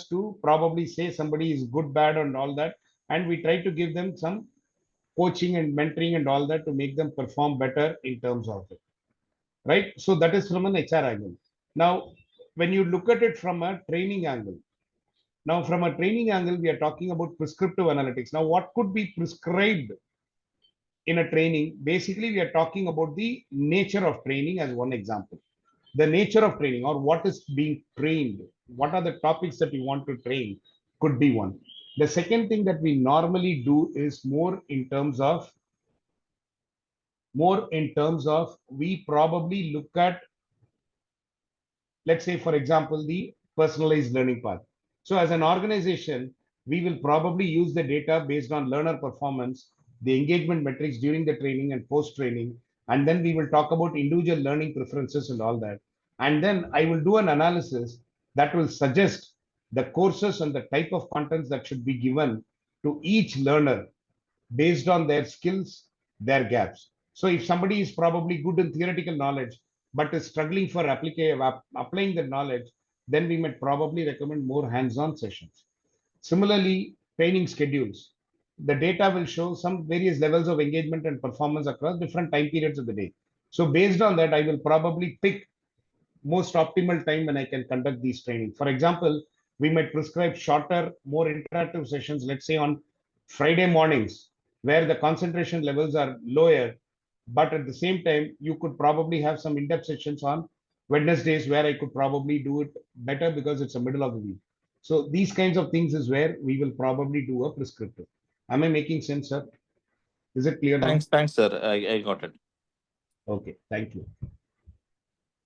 to probably say somebody is good, bad, and all that, and we try to give them some coaching and mentoring and all that to make them perform better in terms of it, right? So that is from an HR angle. Now, when you look at it from a training angle, now from a training angle, we are talking about prescriptive analytics. Now, what could be prescribed in a training? Basically, we are talking about the nature of training as one example. The nature of training, or what is being trained, what are the topics that you want to train, could be one. The second thing that we normally do is more in terms of we probably look at, let's say, for example, the personalized learning path. So as an organization, we will probably use the data based on learner performance, the engagement metrics during the training and post training, and then we will talk about individual learning preferences and all that. And then I will do an analysis that will suggest the courses and the type of contents that should be given to each learner based on their skills, their gaps. So if somebody is probably good in theoretical knowledge, but is struggling for applying the knowledge, then we might probably recommend more hands-on sessions. Similarly, training schedules. The data will show some various levels of engagement and performance across different time periods of the day. So based on that, I will probably pick most optimal time when I can conduct these training. For example, we might prescribe shorter, more interactive sessions, let's say on Friday mornings, where the concentration levels are lower, but at the same time, you could probably have some in-depth sessions on Wednesdays where I could probably do it better because it's the middle of the week. So these kinds of things is where we will probably do a prescriptive. Am I making sense, sir? Is it clear now? Thanks, sir. I got it. Okay, thank you.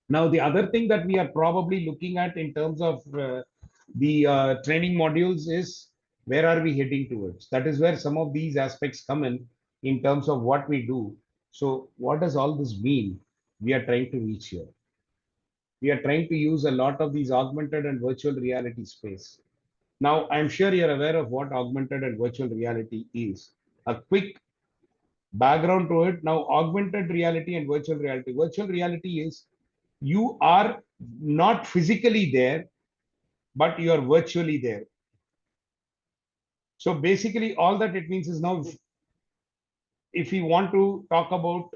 Now, the other thing that we are probably looking at in terms of the training modules is where are we heading towards? That is where some of these aspects come in terms of what we do. So what does all this mean? We are trying to reach here. We are trying to use a lot of these augmented and virtual reality space. Now, I'm sure you're aware of what augmented and virtual reality is. A quick background to it. Now, augmented reality and virtual reality. Virtual reality is you are not physically there, but you are virtually there. So basically, all that it means is now, if we want to talk about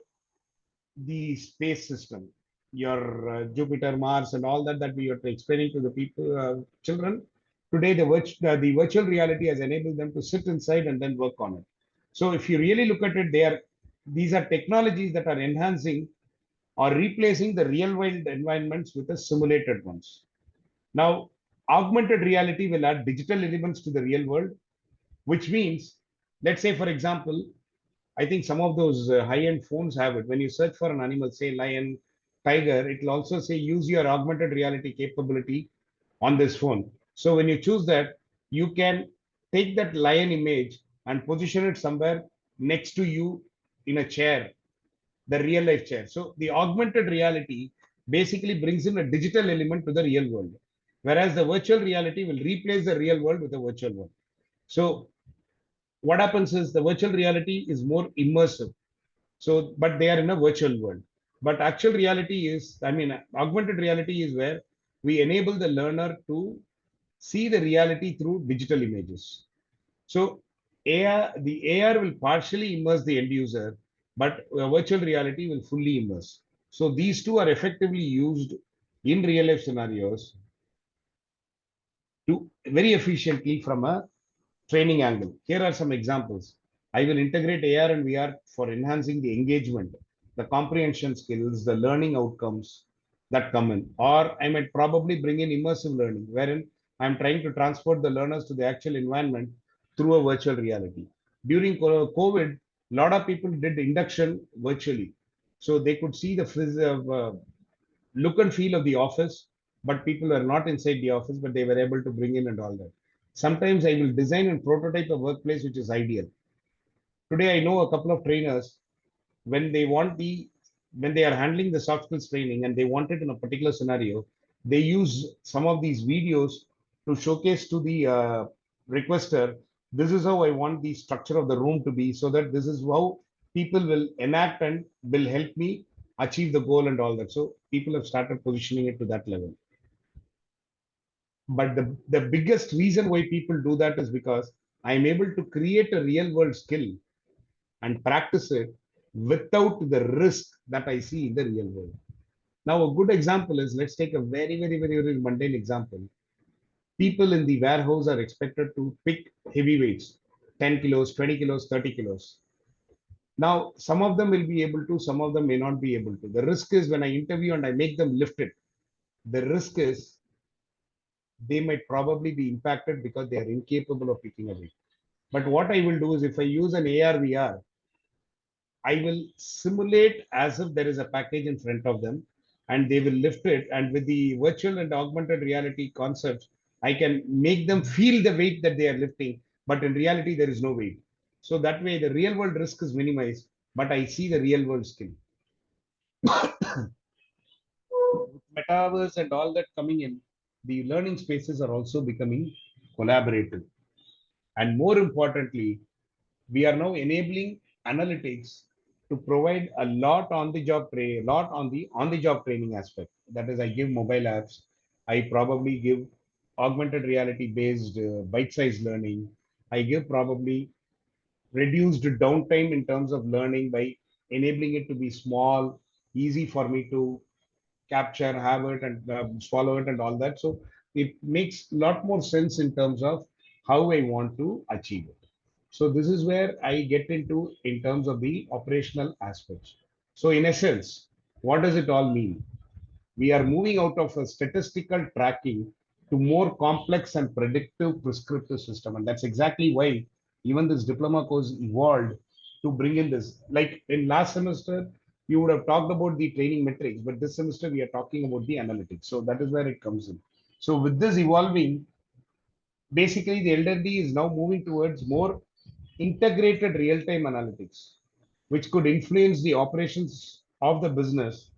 the space system, your Jupiter, Mars, and all that we are explaining to the people, children, today the virtual reality has enabled them to sit inside and then work on it. So if you really look at it, these are technologies that are enhancing or replacing the real world environments with the simulated ones. Now, augmented reality will add digital elements to the real world, which means, let's say, for example, I think some of those high-end phones have it. When you search for an animal, say lion, tiger, it will also say use your augmented reality capability on this phone. So when you choose that, you can take that lion image and position it somewhere next to you in a chair, the real life chair. So the augmented reality basically brings in a digital element to the real world, whereas the virtual reality will replace the real world with a virtual world. So what happens is the virtual reality is more immersive. So, but they are in a virtual world. But actual reality is, augmented reality is where we enable the learner to see the reality through digital images. So the AR will partially immerse the end user, but virtual reality will fully immerse. So these two are effectively used in real life scenarios to very efficiently from a training angle. Here are some examples. I will integrate AR and VR for enhancing the engagement, the comprehension skills, the learning outcomes that come in. Or I might probably bring in immersive learning, wherein I'm trying to transport the learners to the actual environment through a virtual reality. During COVID, a lot of people did induction virtually. So they could see the look and feel of the office, but people are not inside the office, but they were able to bring in and all that. Sometimes I will design and prototype a workplace which is ideal. Today, I know a couple of trainers, when they are handling the soft skills training and they want it in a particular scenario, They use some of these videos to showcase to the requester, this is how I want the structure of the room to be, so that this is how people will enact and will help me achieve the goal and all that. So people have started positioning it to that level. But the biggest reason why people do that is because I'm able to create a real world skill and practice it without the risk that I see in the real world. Now, a good example is, let's take a very mundane example. People in the warehouse are expected to pick heavy weights, 10 kilos, 20 kilos, 30 kilos. Now, some of them will be able to, some of them may not be able to. The risk is when I interview and I make them lift it, the risk is they might probably be impacted because they are incapable of picking a weight. But what I will do is, if I use an AR/VR, I will simulate as if there is a package in front of them and they will lift it. And with the virtual and augmented reality concepts, I can make them feel the weight that they are lifting, but in reality, there is no weight. So that way, the real world risk is minimized, but I see the real world skill. Metaverse and all that coming in, the learning spaces are also becoming collaborative. And more importantly, we are now enabling analytics to provide a lot on the job training aspect. That is, I give mobile apps, I probably give augmented reality based bite-sized learning. I give probably reduced downtime in terms of learning by enabling it to be small, easy for me to capture, have it, and swallow it, and all that. So it makes a lot more sense in terms of how I want to achieve it. So this is where I get into in terms of the operational aspects. So in essence, what does it all mean? We are moving out of a statistical tracking to more complex and predictive prescriptive system. And that's exactly why even this diploma course evolved to bring in this. Like in last semester, you would have talked about the training metrics, but this semester we are talking about the analytics. So that is where it comes in. So with this evolving, basically the LD is now moving towards more integrated real-time analytics, which could influence the operations of the business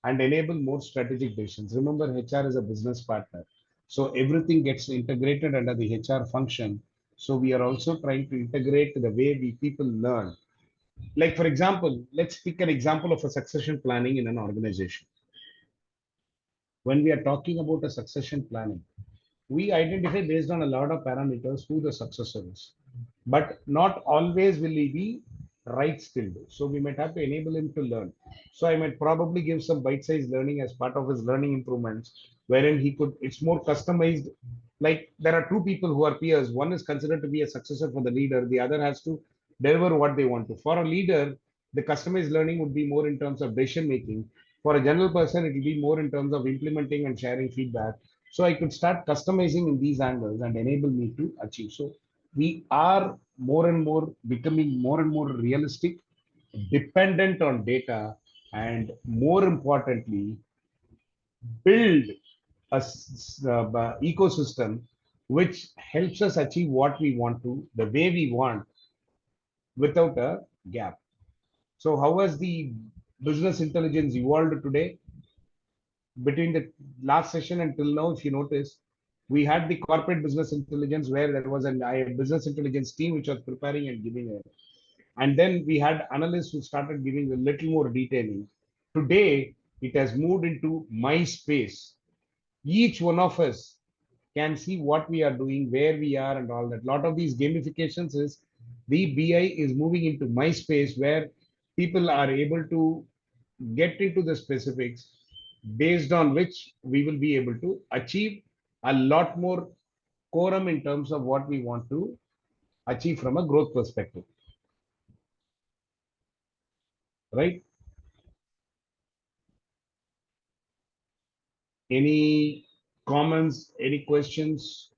and enable more strategic decisions. Remember, HR is a business partner. So everything gets integrated under the HR function. So we are also trying to integrate the way we people learn. Like, for example, let's pick an example of a succession planning in an organization. When we are talking about a succession planning, we identify based on a lot of parameters who the successor is, but not always will he be right skilled. So we might have to enable him to learn. So I might probably give some bite-sized learning as part of his learning improvements, wherein he could, it's more customized. Like there are two people who are peers. One is considered to be a successor for the leader. The other has to deliver what they want to. For a leader, the customized learning would be more in terms of decision making. For a general person, it will be more in terms of implementing and sharing feedback. So I could start customizing in these angles and enable me to achieve. So we are more and more becoming more and more realistic, dependent on data, and more importantly, build a ecosystem which helps us achieve what we want to, the way we want, without a gap. So how has the business intelligence evolved today? Between the last session until now, if you notice, we had the corporate business intelligence where there was a business intelligence team which was preparing and giving it. And then we had analysts who started giving a little more detailing. Today, it has moved into my space. Each one of us can see what we are doing, where we are, and all that. A lot of these gamifications is the BI is moving into my space where people are able to get into the specifics based on which we will be able to achieve a lot more quorum in terms of what we want to achieve from a growth perspective, right? Any comments, any questions?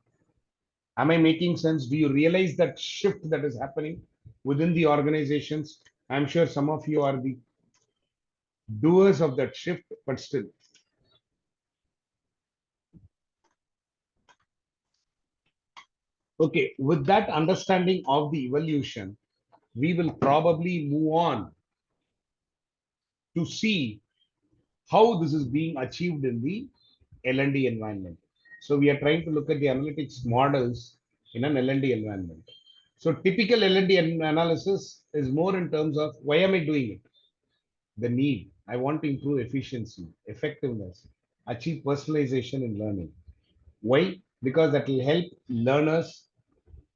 Am I making sense? Do you realize that shift that is happening within the organizations? I'm sure some of you are the doers of that shift, but still. Okay, with that understanding of the evolution, we will probably move on to see how this is being achieved in the L&D environment. So we are trying to look at the analytics models in an L&D environment. So typical L&D analysis is more in terms of why am I doing it? The need. I want to improve efficiency, effectiveness, achieve personalization in learning. Why? Because that will help learners,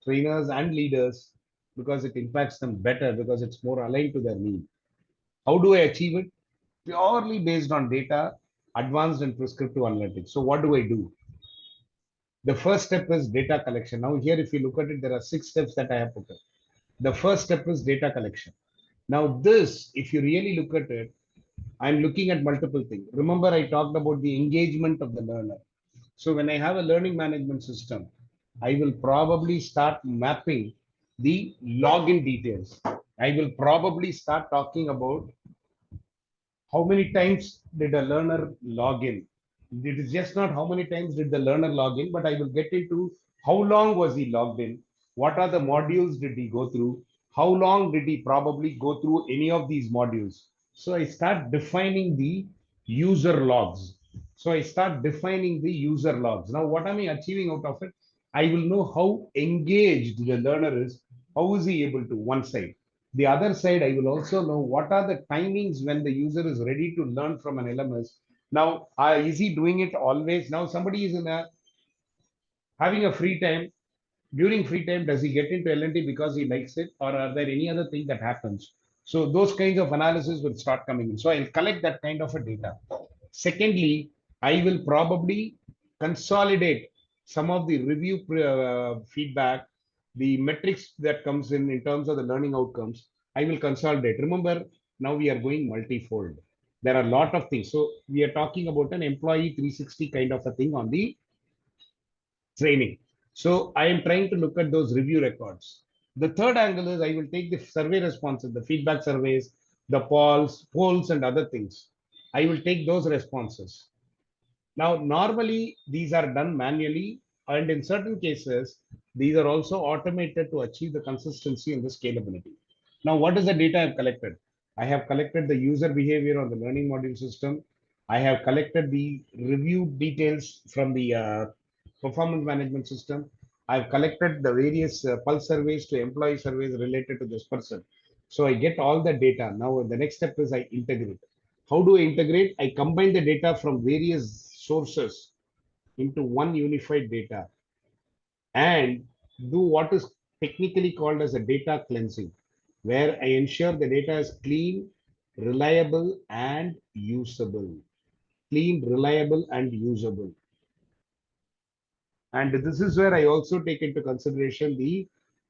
trainers, and leaders because it impacts them better because it's more aligned to their need. How do I achieve it? Purely based on data, advanced and prescriptive analytics. So what do I do? The first step is data collection. Now here, if you look at it, there are 6 steps that I have put in. The first step is data collection. Now this, if you really look at it, I'm looking at multiple things. Remember, I talked about the engagement of the learner. So when I have a learning management system, I will probably start mapping the login details. I will probably start talking about how many times did a learner log in. It is just not how many times did the learner log in, but I will get into how long was he logged in, what are the modules did he go through, how long did he probably go through any of these modules. So I start defining the user logs. So I start defining the user logs. Now, what am I achieving out of it? I will know how engaged the learner is. How is he able to? One side. The other side, I will also know what are the timings when the user is ready to learn from an LMS. Now, is he doing it always? Now, somebody is in a having a free time. During free time, does he get into L&D because he likes it, or are there any other thing that happens? So those kinds of analysis will start coming in. So I'll collect that kind of a data. Secondly, I will probably consolidate some of the review feedback, the metrics that comes in terms of the learning outcomes. I will consolidate. Remember, now we are going multi-fold. There are a lot of things. So we are talking about an employee 360 kind of a thing on the training. So I am trying to look at those review records. The third angle is I will take the survey responses, the feedback surveys, the polls, and other things. I will take those responses. Now, normally these are done manually, and in certain cases, these are also automated to achieve the consistency and the scalability. Now, what is the data I've collected? I have collected the user behavior on the learning module system. I have collected the review details from the performance management system. I've collected the various pulse surveys to employee surveys related to this person. So I get all the data. Now, the next step is I integrate. How do I integrate? I combine the data from various sources into one unified data and do what is technically called as a data cleansing, where I ensure the data is clean, reliable, and usable. Clean, reliable, and usable. And this is where I also take into consideration the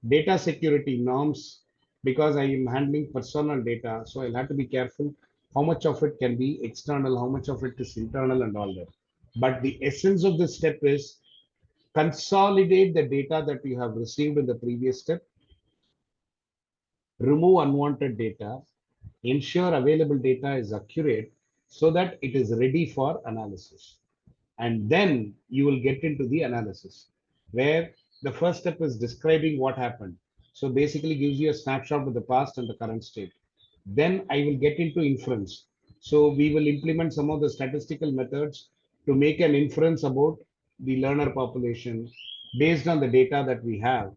data security norms because I am handling personal data. So I'll have to be careful how much of it can be external, how much of it is internal, and all that. But the essence of this step is consolidate the data that you have received in the previous step, remove unwanted data, ensure available data is accurate so that it is ready for analysis. And then you will get into the analysis where the first step is describing what happened. So basically gives you a snapshot of the past and the current state. Then I will get into inference. So we will implement some of the statistical methods to make an inference about the learner population based on the data that we have.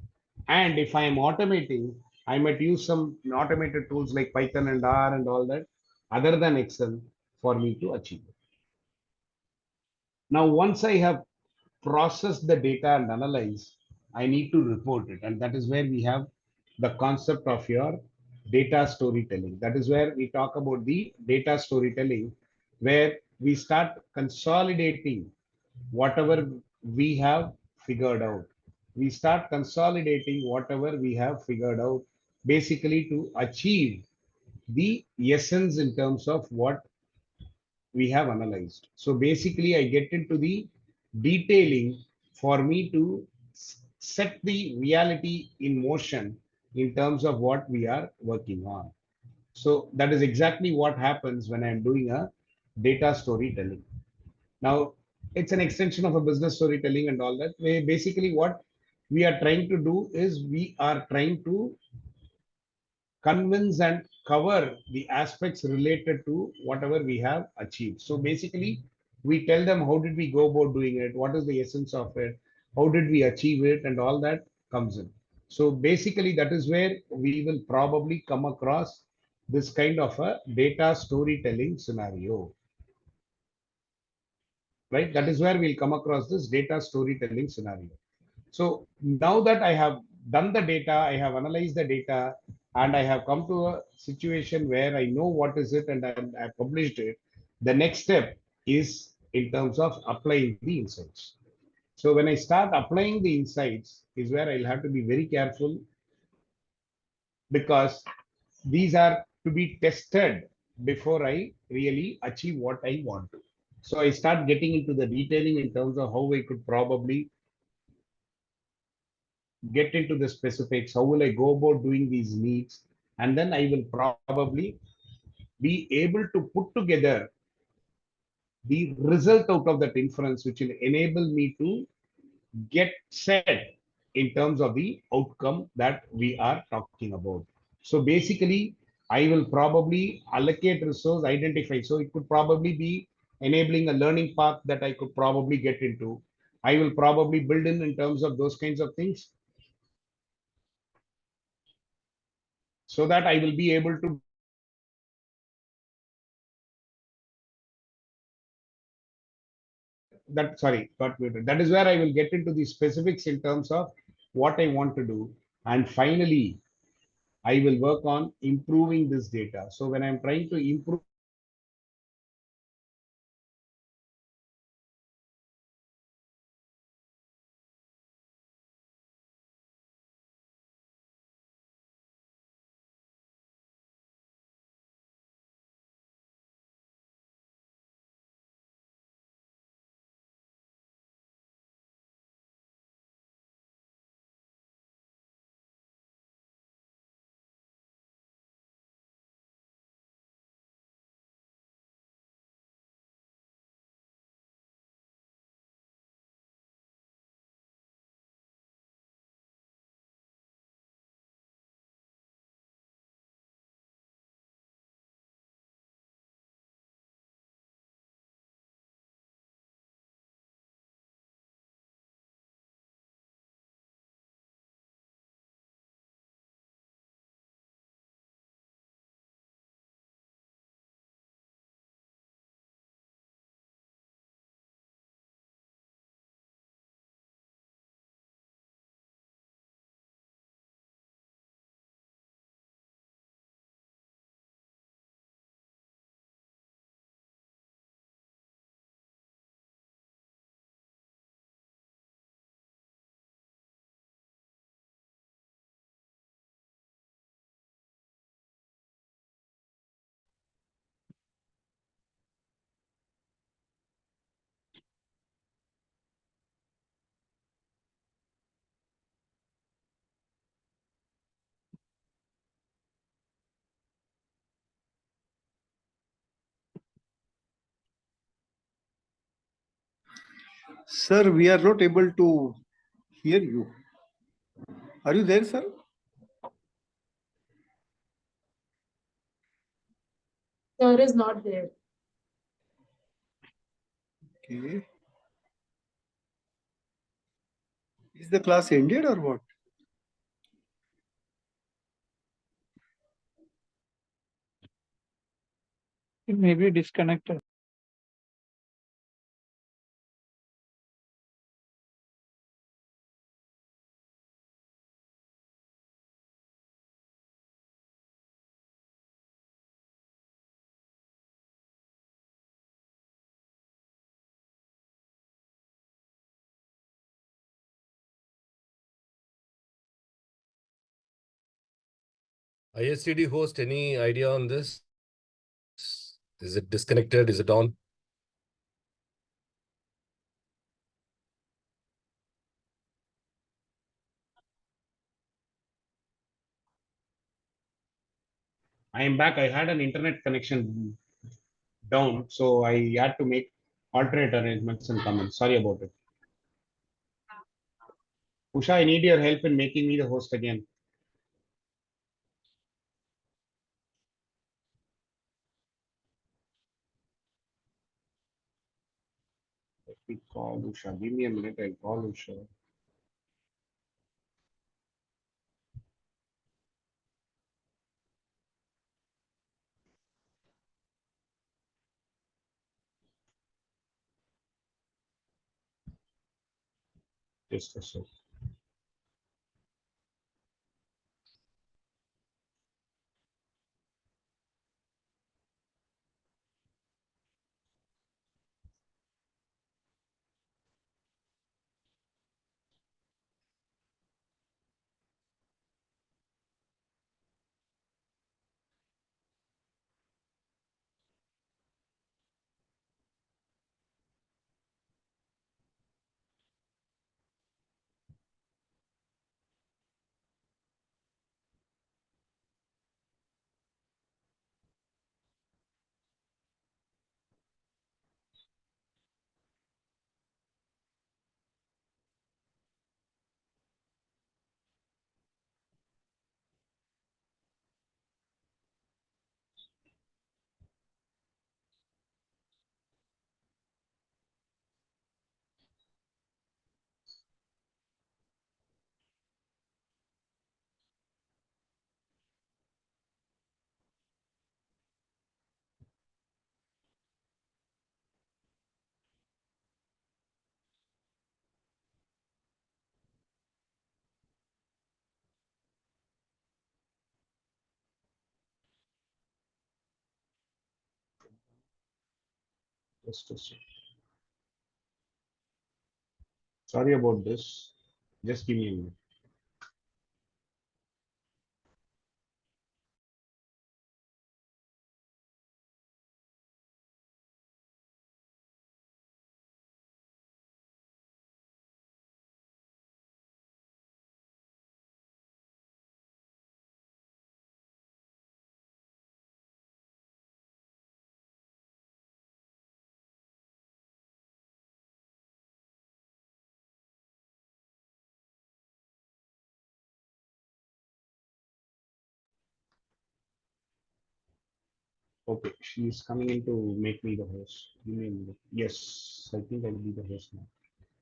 And if I am automating, I might use some automated tools like Python and R and all that other than Excel for me to achieve it. Now, once I have processed the data and analyze, I need to report it. And that is where we have the concept of your data storytelling. That is where we talk about the data storytelling, where we start consolidating whatever we have figured out. We start consolidating whatever we have figured out, basically to achieve the essence in terms of what we have analyzed. So basically, I get into the detailing for me to set the reality in motion in terms of what we are working on. So that is exactly what happens when I'm doing a data storytelling. Now, it's an extension of a business storytelling and all that. Basically, what we are trying to do is we are trying to convince and cover the aspects related to whatever we have achieved. So basically, We tell them how did we go about doing it, what is the essence of it, how did we achieve it, and all that comes in. So basically, that is where we will probably come across this kind of a data storytelling scenario, right? That is where we'll come across this data storytelling scenario. So now that I have done the data, I have analyzed the data, and I have come to a situation where I know what is it and I published it. The next step is in terms of applying the insights. So when I start applying the insights is where I'll have to be very careful, because these are to be tested before I really achieve what I want to. So I start getting into the detailing in terms of how I could probably get into the specifics. How will I go about doing these needs? And then I will probably be able to put together the result out of that inference, which will enable me to get set in terms of the outcome that we are talking about. So basically, I will probably allocate resource, identify. So it could probably be enabling a learning path that I could probably get into. I will probably build in terms of those kinds of things, so that I will be able to that sorry got muted. That is where I will get into the specifics in terms of what I want to do, and finally I will work on improving this data. So when I'm trying to improve Sir, we are not able to hear you. Are you there, sir? Sir is not there. Okay. Is the class ended or what? It may be disconnected. ISTD host, any idea on this? Is it disconnected? Is it on? I am back. I had an internet connection down, so I had to make alternate arrangements and come in. Sorry about it. Usha, I need your help in making me the host again. call Usha. Give me a minute. I'll call Usha. Just a sec. Just a sec. Sorry about this. Just give me a minute. Okay, she's coming in to make me the host. Give me a minute. Yes, I think I'll be the host now.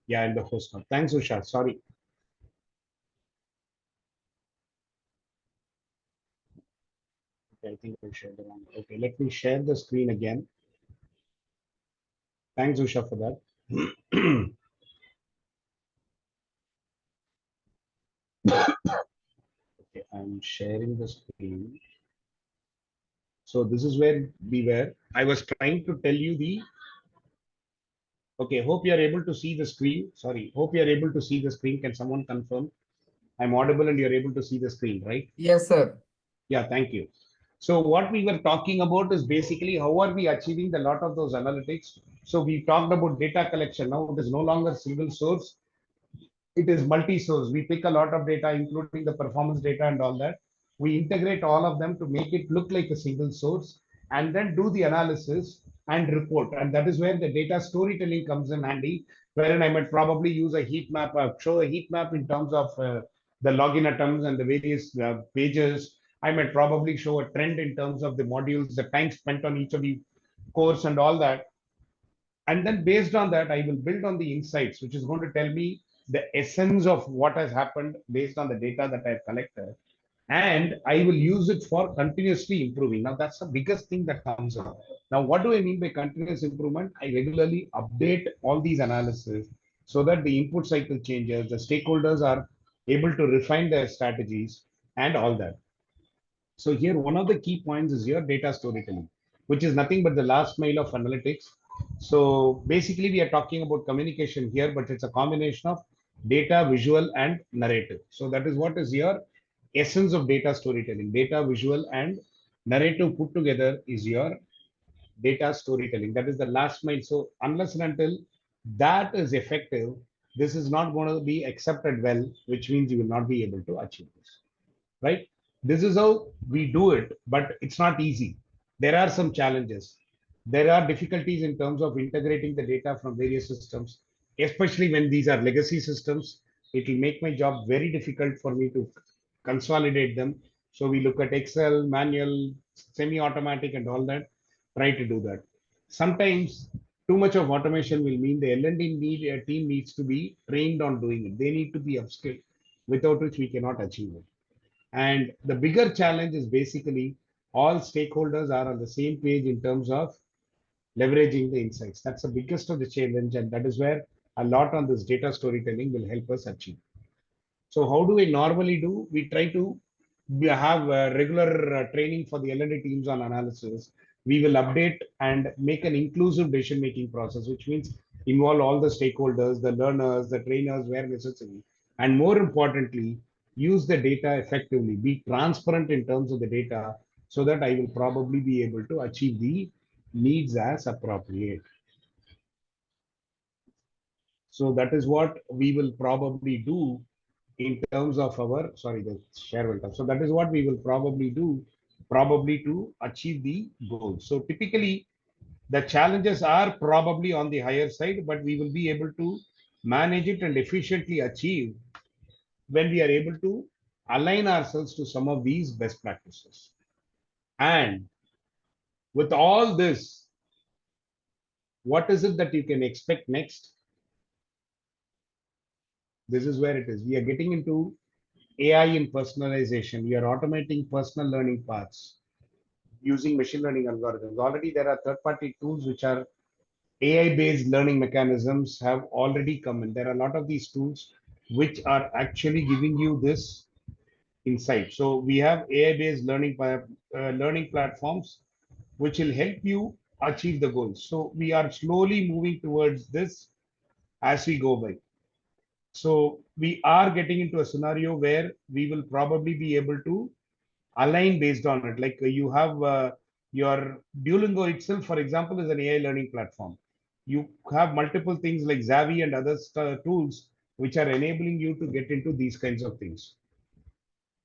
Yeah, I'm the host now. Thanks, Usha. Sorry. Okay, I think I shared the wrong. Okay, let me share the screen again. Thanks, Usha, for that. Okay, I'm sharing the screen. So this is where we were. I was trying to tell you the. Okay, hope you are able to see the screen. Sorry, hope you are able to see the screen. Can someone confirm? I'm audible and you're able to see the screen, right? Yes, sir. Yeah, thank you. So what we were talking about is basically how are we achieving the lot of those analytics. So we talked about data collection. Now it is no longer single source. It is multi-source. We pick a lot of data, including the performance data and all that. We integrate all of them to make it look like a single source and then do the analysis and report. And that is where the data storytelling comes in handy, wherein I might probably use a heat map, show a heat map in terms of the login attempts and the various pages. I might probably show a trend in terms of the modules, the time spent on each of the course and all that. And then based on that, I will build on the insights, which is going to tell me the essence of what has happened based on the data that I've collected. And I will use it for continuously improving. Now, that's the biggest thing that comes up. Now, what do I mean by continuous improvement? I regularly update all these analysis so that the input cycle changes, the stakeholders are able to refine their strategies and all that. So here, one of the key points is your data storytelling, which is nothing but the last mile of analytics. So basically, we are talking about communication here, but it's a combination of data, visual, and narrative. So that is what is your essence of data storytelling. Data, visual, and narrative put together is your data storytelling. That is the last mile. So unless and until that is effective, this is not going to be accepted well, which means you will not be able to achieve this, right? This is how we do it, but it's not easy. There are some challenges. There are difficulties in terms of integrating the data from various systems, especially when these are legacy systems. It will make my job very difficult for me to consolidate them. So we look at Excel, manual, semi-automatic, and all that. Try to do that. Sometimes too much of automation will mean the L&D team needs to be trained on doing it. They need to be upskilled, without which we cannot achieve it. And the bigger challenge is basically all stakeholders are on the same page in terms of leveraging the insights. That's the biggest of the challenge, and that is where a lot on this data storytelling will help us achieve. So how do we normally do? We try to have regular training for the L&D teams on analysis. We will update and make an inclusive decision-making process, which means involve all the stakeholders, the learners, the trainers where necessary. And more importantly, use the data effectively, be transparent in terms of the data so that I will probably be able to achieve the needs as appropriate. So that is what we will probably do in terms of our, sorry, the share will come. So that is what we will probably do, probably to achieve the goals. So typically, the challenges are probably on the higher side, but we will be able to manage it and efficiently achieve when we are able to align ourselves to some of these best practices. And with all this, what is it that you can expect next? This is where it is. We are getting into AI in personalization. We are automating personal learning paths using machine learning algorithms. Already there are third-party tools which are AI-based learning mechanisms have already come in. There are a lot of these tools which are actually giving you this insight. So we have AI-based learning platforms which will help you achieve the goals. So we are slowly moving towards this as we go by. So we are getting into a scenario where we will probably be able to align based on it. Like you have your Duolingo itself, for example, is an AI learning platform. You have multiple things like Zavi and other tools which are enabling you to get into these kinds of things.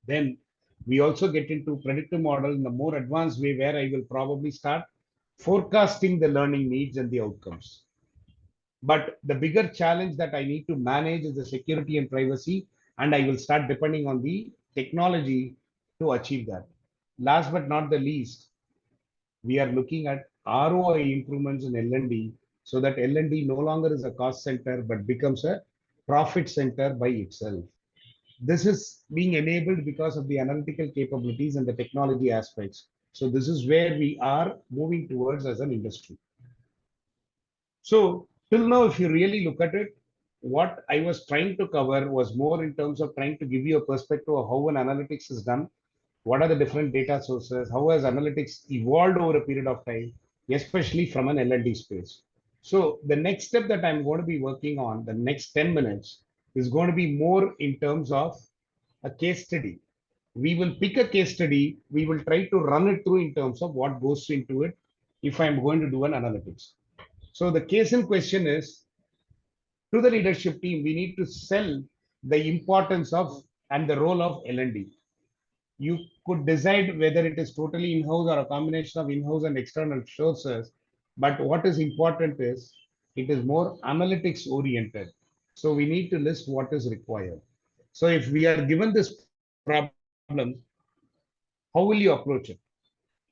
Then we also get into predictive model in a more advanced way where I will probably start forecasting the learning needs and the outcomes. But the bigger challenge that I need to manage is the security and privacy, and I will start depending on the technology to achieve that. Last but not the least, we are looking at ROI improvements in L&D so that L&D no longer is a cost center but becomes a profit center by itself. This is being enabled because of the analytical capabilities and the technology aspects. So this is where we are moving towards as an industry. So till now, if you really look at it, what I was trying to cover was more in terms of trying to give you a perspective of how an analytics is done, what are the different data sources, how has analytics evolved over a period of time, especially from an L&D space. So the next step that I'm going to be working on, the next 10 minutes, is going to be more in terms of a case study. We will pick a case study, we will try to run it through in terms of what goes into it if I'm going to do an analytics. So the case in question is, to the leadership team, we need to sell the importance of and the role of L&D. You could decide whether it is totally in-house or a combination of in-house and external sources. But what is important is it is more analytics oriented. So we need to list what is required. So if we are given this problem, how will you approach it?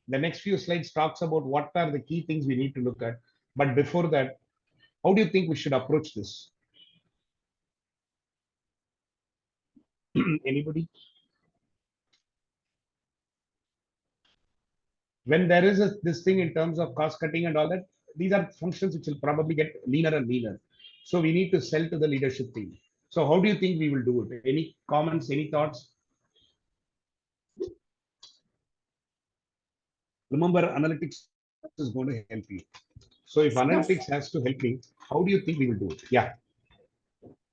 The next few slides talks about what are the key things we need to look at. But before that, how do you think we should approach this? Anybody? When there is this thing in terms of cost cutting and all that, these are functions which will probably get leaner and leaner. So we need to sell to the leadership team. So how do you think we will do it? Any comments, any thoughts? Remember, analytics is going to help you. So if analytics has to help me, how do you think we will do it? Yeah.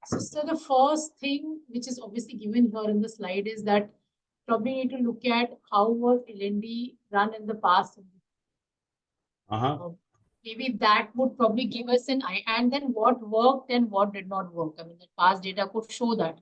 So the first thing, which is obviously given here in the slide, is that probably need to look at how was L&D run in the past. Maybe that would probably give us an eye, and then what worked and what did not work. I mean, the past data could show that.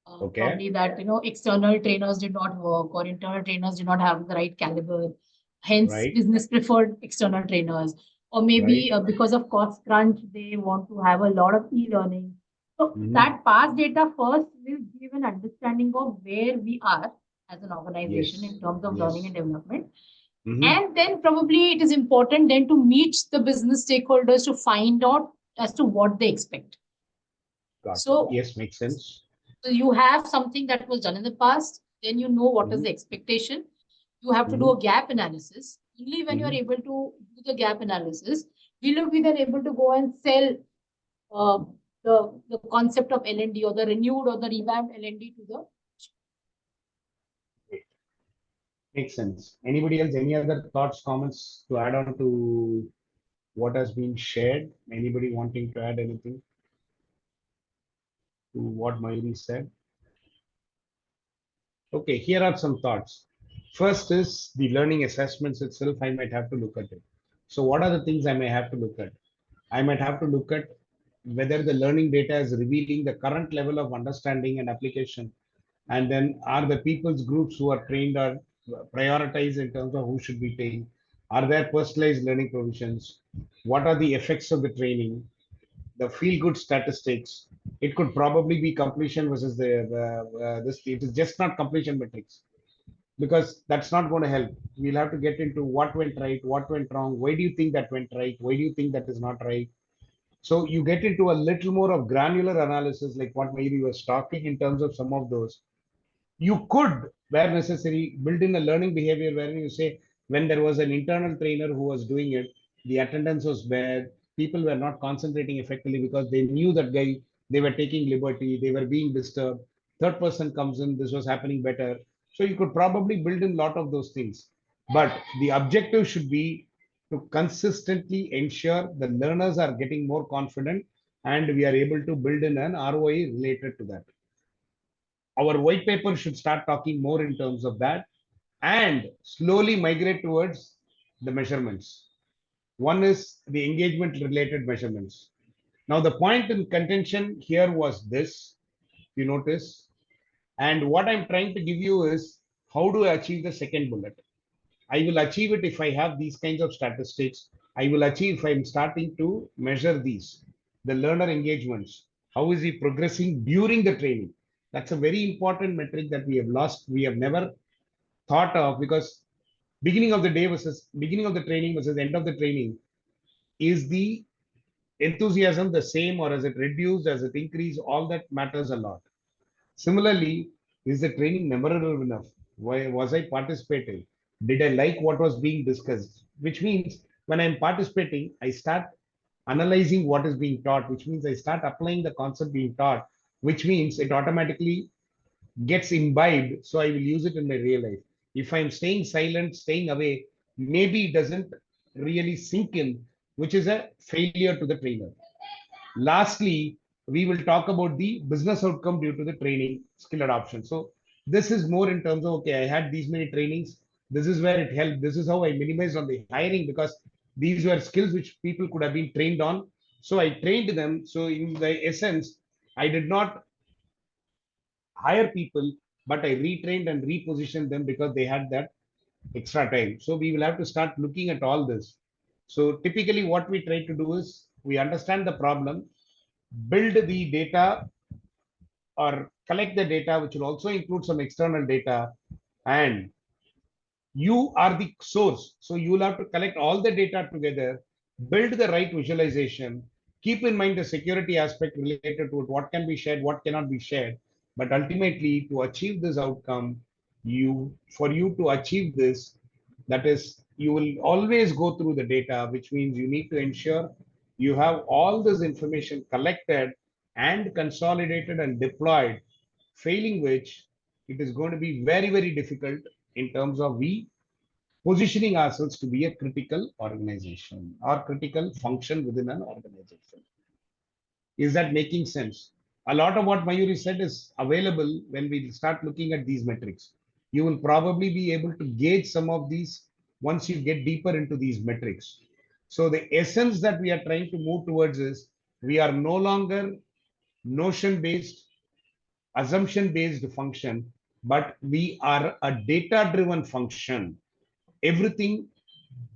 Probably that, external trainers did not work or internal trainers did not have the right caliber. Hence, business preferred external trainers. Or maybe because of cost crunch, they want to have a lot of e-learning. So that past data first will give an understanding of where we are as an organization in terms of learning and development. And then probably it is important then to meet the business stakeholders to find out as to what they expect. So yes, makes sense. So you have something that was done in the past, then you know what is the expectation. You have to do a gap analysis. Only when you are able to do the gap analysis, will you be then able to go and sell the concept of L&D or the renewed or the revamped L&D to the. Makes sense. Anybody else? Any other thoughts, comments to add on to what has been shared? Anybody wanting to add anything to what Mayuri said? Okay, here are some thoughts. First is the learning assessments itself. I might have to look at it. So what are the things I may have to look at? I might have to look at whether the learning data is revealing the current level of understanding and application. And then are the people's groups who are trained or prioritized in terms of who should be trained? Are there personalized learning provisions? What are the effects of the training? The feel good statistics? It could probably be completion versus this. It is just not completion metrics, because that's not going to help. We'll have to get into what went right, what went wrong, why do you think that went right, why do you think that is not right. So you get into a little more of granular analysis, like what maybe was talking in terms of some of those. You could, where necessary, build in a learning behavior wherein you say, when there was an internal trainer who was doing it, the attendance was bad, people were not concentrating effectively because they knew that guy, they were taking liberty, they were being disturbed. Third person comes in, this was happening better. So you could probably build in a lot of those things. But the objective should be to consistently ensure the learners are getting more confident and we are able to build in an ROI related to that. Our white paper should start talking more in terms of that and slowly migrate towards the measurements. One is the engagement related measurements. Now, the point in contention here was this, you notice, and what I'm trying to give you is how do I achieve the second bullet? I will achieve it if I have these kinds of statistics. I will achieve if I'm starting to measure these. The learner engagements. How is he progressing during the training? That's a very important metric that we have lost. We have never thought of, because beginning of the day versus beginning of the training versus end of the training, is the enthusiasm the same or has it reduced, has it increased? All that matters a lot. Similarly, is the training memorable enough? Why was I participating? Did I like what was being discussed? Which means when I'm participating, I start analyzing what is being taught, which means I start applying the concept being taught, which means it automatically gets imbibed. So I will use it in my real life. If I'm staying silent, staying away, maybe it doesn't really sink in, which is a failure to the trainer. Lastly, we will talk about the business outcome due to the training skill adoption. So this is more in terms of, okay, I had these many trainings. This is where it helped. This is how I minimized on the hiring, because these were skills which people could have been trained on. So I trained them. So in the essence, I did not hire people, but I retrained and repositioned them because they had that extra time. So we will have to start looking at all this. So typically what we try to do is we understand the problem, build the data or collect the data, which will also include some external data, and you are the source. So you will have to collect all the data together, build the right visualization, keep in mind the security aspect related to it, what can be shared, what cannot be shared. But ultimately, to achieve this outcome, for you to achieve this, that is, you will always go through the data, which means you need to ensure you have all this information collected and consolidated and deployed, failing which it is going to be very, very difficult in terms of we positioning ourselves to be a critical organization or critical function within an organization. Is that making sense? A lot of what Mayuri said is available when we start looking at these metrics. You will probably be able to gauge some of these once you get deeper into these metrics. So the essence that we are trying to move towards is we are no longer notion based, assumption based function, but we are a data driven function. Everything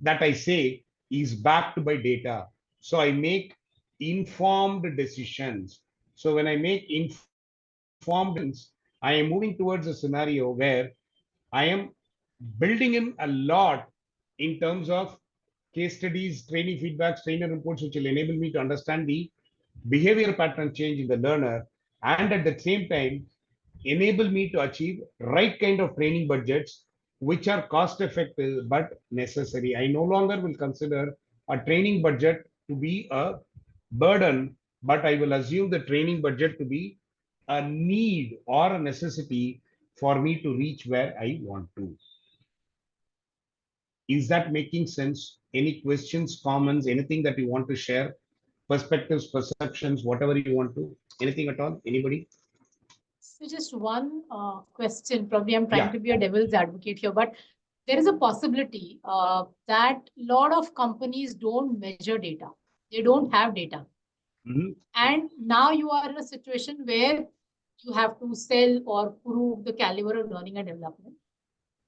that I say is backed by data. So I make informed decisions. So when I make informed decisions, I am moving towards a scenario where I am building in a lot in terms of case studies, training feedbacks, trainer reports, which will enable me to understand the behavior pattern change in the learner, and at the same time enable me to achieve right kind of training budgets which are cost effective but necessary. I no longer will consider a training budget to be a burden, but I will assume the training budget to be a need or a necessity for me to reach where I want to. Is that making sense? Any questions, comments, anything that you want to share? Perspectives, perceptions, whatever you want to. Anything at all? Anybody? So just one question, probably I'm trying Yeah. to be a devil's advocate here, but there is a possibility that a lot of companies don't measure data. They don't have data. Mhm. And now you are in a situation where you have to sell or prove the caliber of learning and development.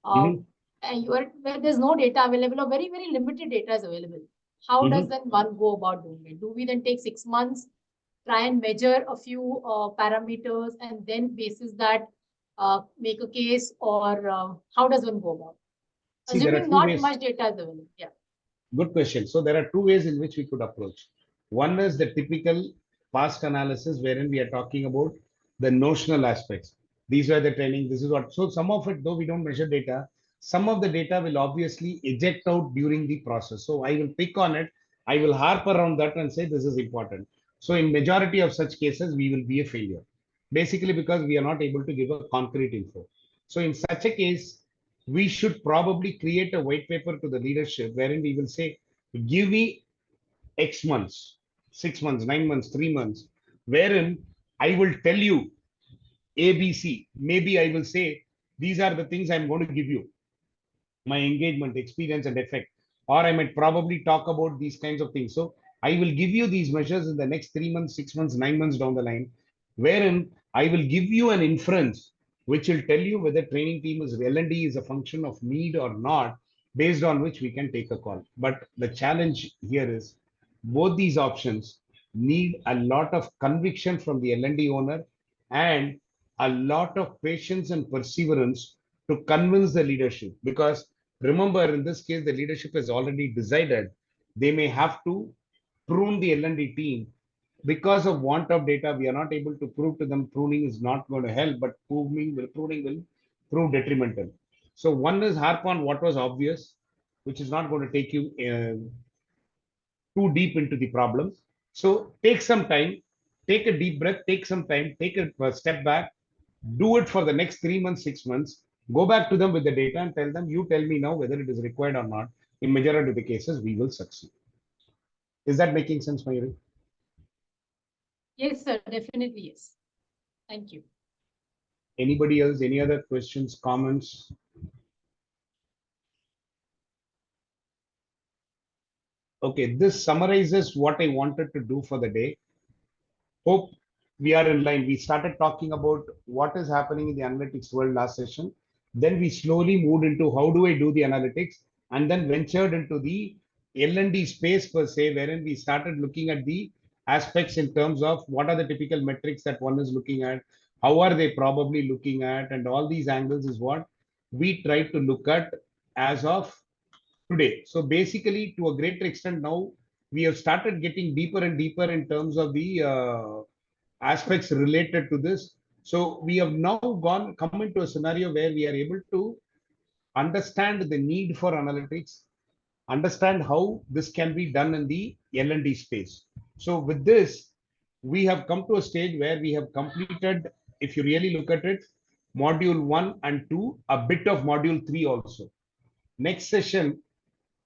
Mhm. And you are where there's no data available or very, very limited data is available. How does Mhm. then one go about doing it? Do we then take 6 months, try and measure a few parameters, and then basis that make a case, or how does one go about? See, there are Assuming two not ways. much data is available. Yeah. Good question. So there are two ways in which we could approach. One is the typical past analysis, wherein we are talking about the notional aspects. These were the training. This is what. So some of it, though we don't measure data, some of the data will obviously eject out during the process. So I will pick on it. I will harp around that and say this is important. So in majority of such cases, we will be a failure. Basically because we are not able to give a concrete info. So in such a case, we should probably create a white paper to the leadership wherein we will say, give me X months, 6 months, 9 months, 3 months, wherein I will tell you ABC. Maybe I will say, these are the things I'm going to give you, my engagement, experience, and effect. Or I might probably talk about these kinds of things. So I will give you these measures in the next 3 months, 6 months, 9 months down the line, wherein I will give you an inference which will tell you whether training team is L&D is a function of need or not, based on which we can take a call. But the challenge here is both these options need a lot of conviction from the L&D owner and a lot of patience and perseverance to convince the leadership. Because remember, in this case, the leadership has already decided they may have to prune the L&D team because of want of data. We are not able to prove to them pruning is not going to help, but pruning will prove detrimental. So one is harp on what was obvious, which is not going to take you too deep into the problems. So take some time, take a deep breath, take some time, take a step back, do it for the next 3 months, 6 months, go back to them with the data and tell them, you tell me now whether it is required or not. In majority of the cases, we will succeed. Is that making sense, Mayuri? Yes, sir. Definitely yes. Thank you. Anybody else? Any other questions, comments? Okay, this summarizes what I wanted to do for the day. Hope we are in line. We started talking about what is happening in the analytics world last session. Then we slowly moved into how do I do the analytics, and then ventured into the L&D space per se, wherein we started looking at the aspects in terms of what are the typical metrics that one is looking at, how are they probably looking at, and all these angles is what we try to look at as of today. So basically, to a greater extent, now we have started getting deeper and deeper in terms of the aspects related to this. So we have now come into a scenario where we are able to understand the need for analytics, understand how this can be done in the L&D space. So with this, we have come to a stage where we have completed, if you really look at it, module 1 and 2, a bit of module 3 also. Next session,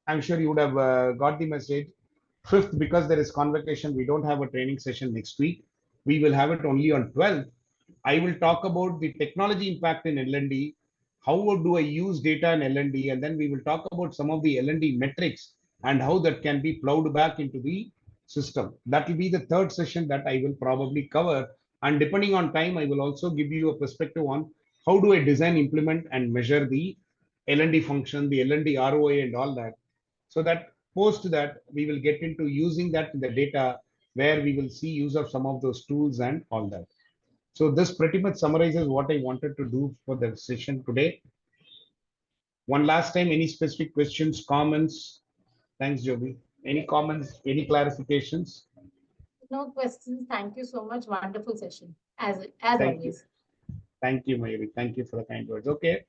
I'm sure you would have got the message. Fifth, because there is convocation, we don't have a training session next week. We will have it only on 12th. I will talk about the technology impact in L&D. How do I use data in L&D? And then we will talk about some of the L&D metrics and how that can be plowed back into the system. That will be the third session that I will probably cover. And depending on time, I will also give you a perspective on how do I design, implement, and measure the L&D function, the L&D ROI, and all that. So that post that we will get into using that in the data where we will see use of some of those tools and all that. So this pretty much summarizes what I wanted to do for the session today. One last time, any specific questions, comments? Thanks, Joby. Any comments, any clarifications? No questions. Thank you so much. Wonderful session, as Thank you. always. Thank you, Mayuri. Thank you for the kind words. Okay.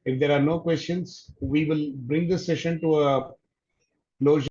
If there are no questions, we will bring this session to a closure.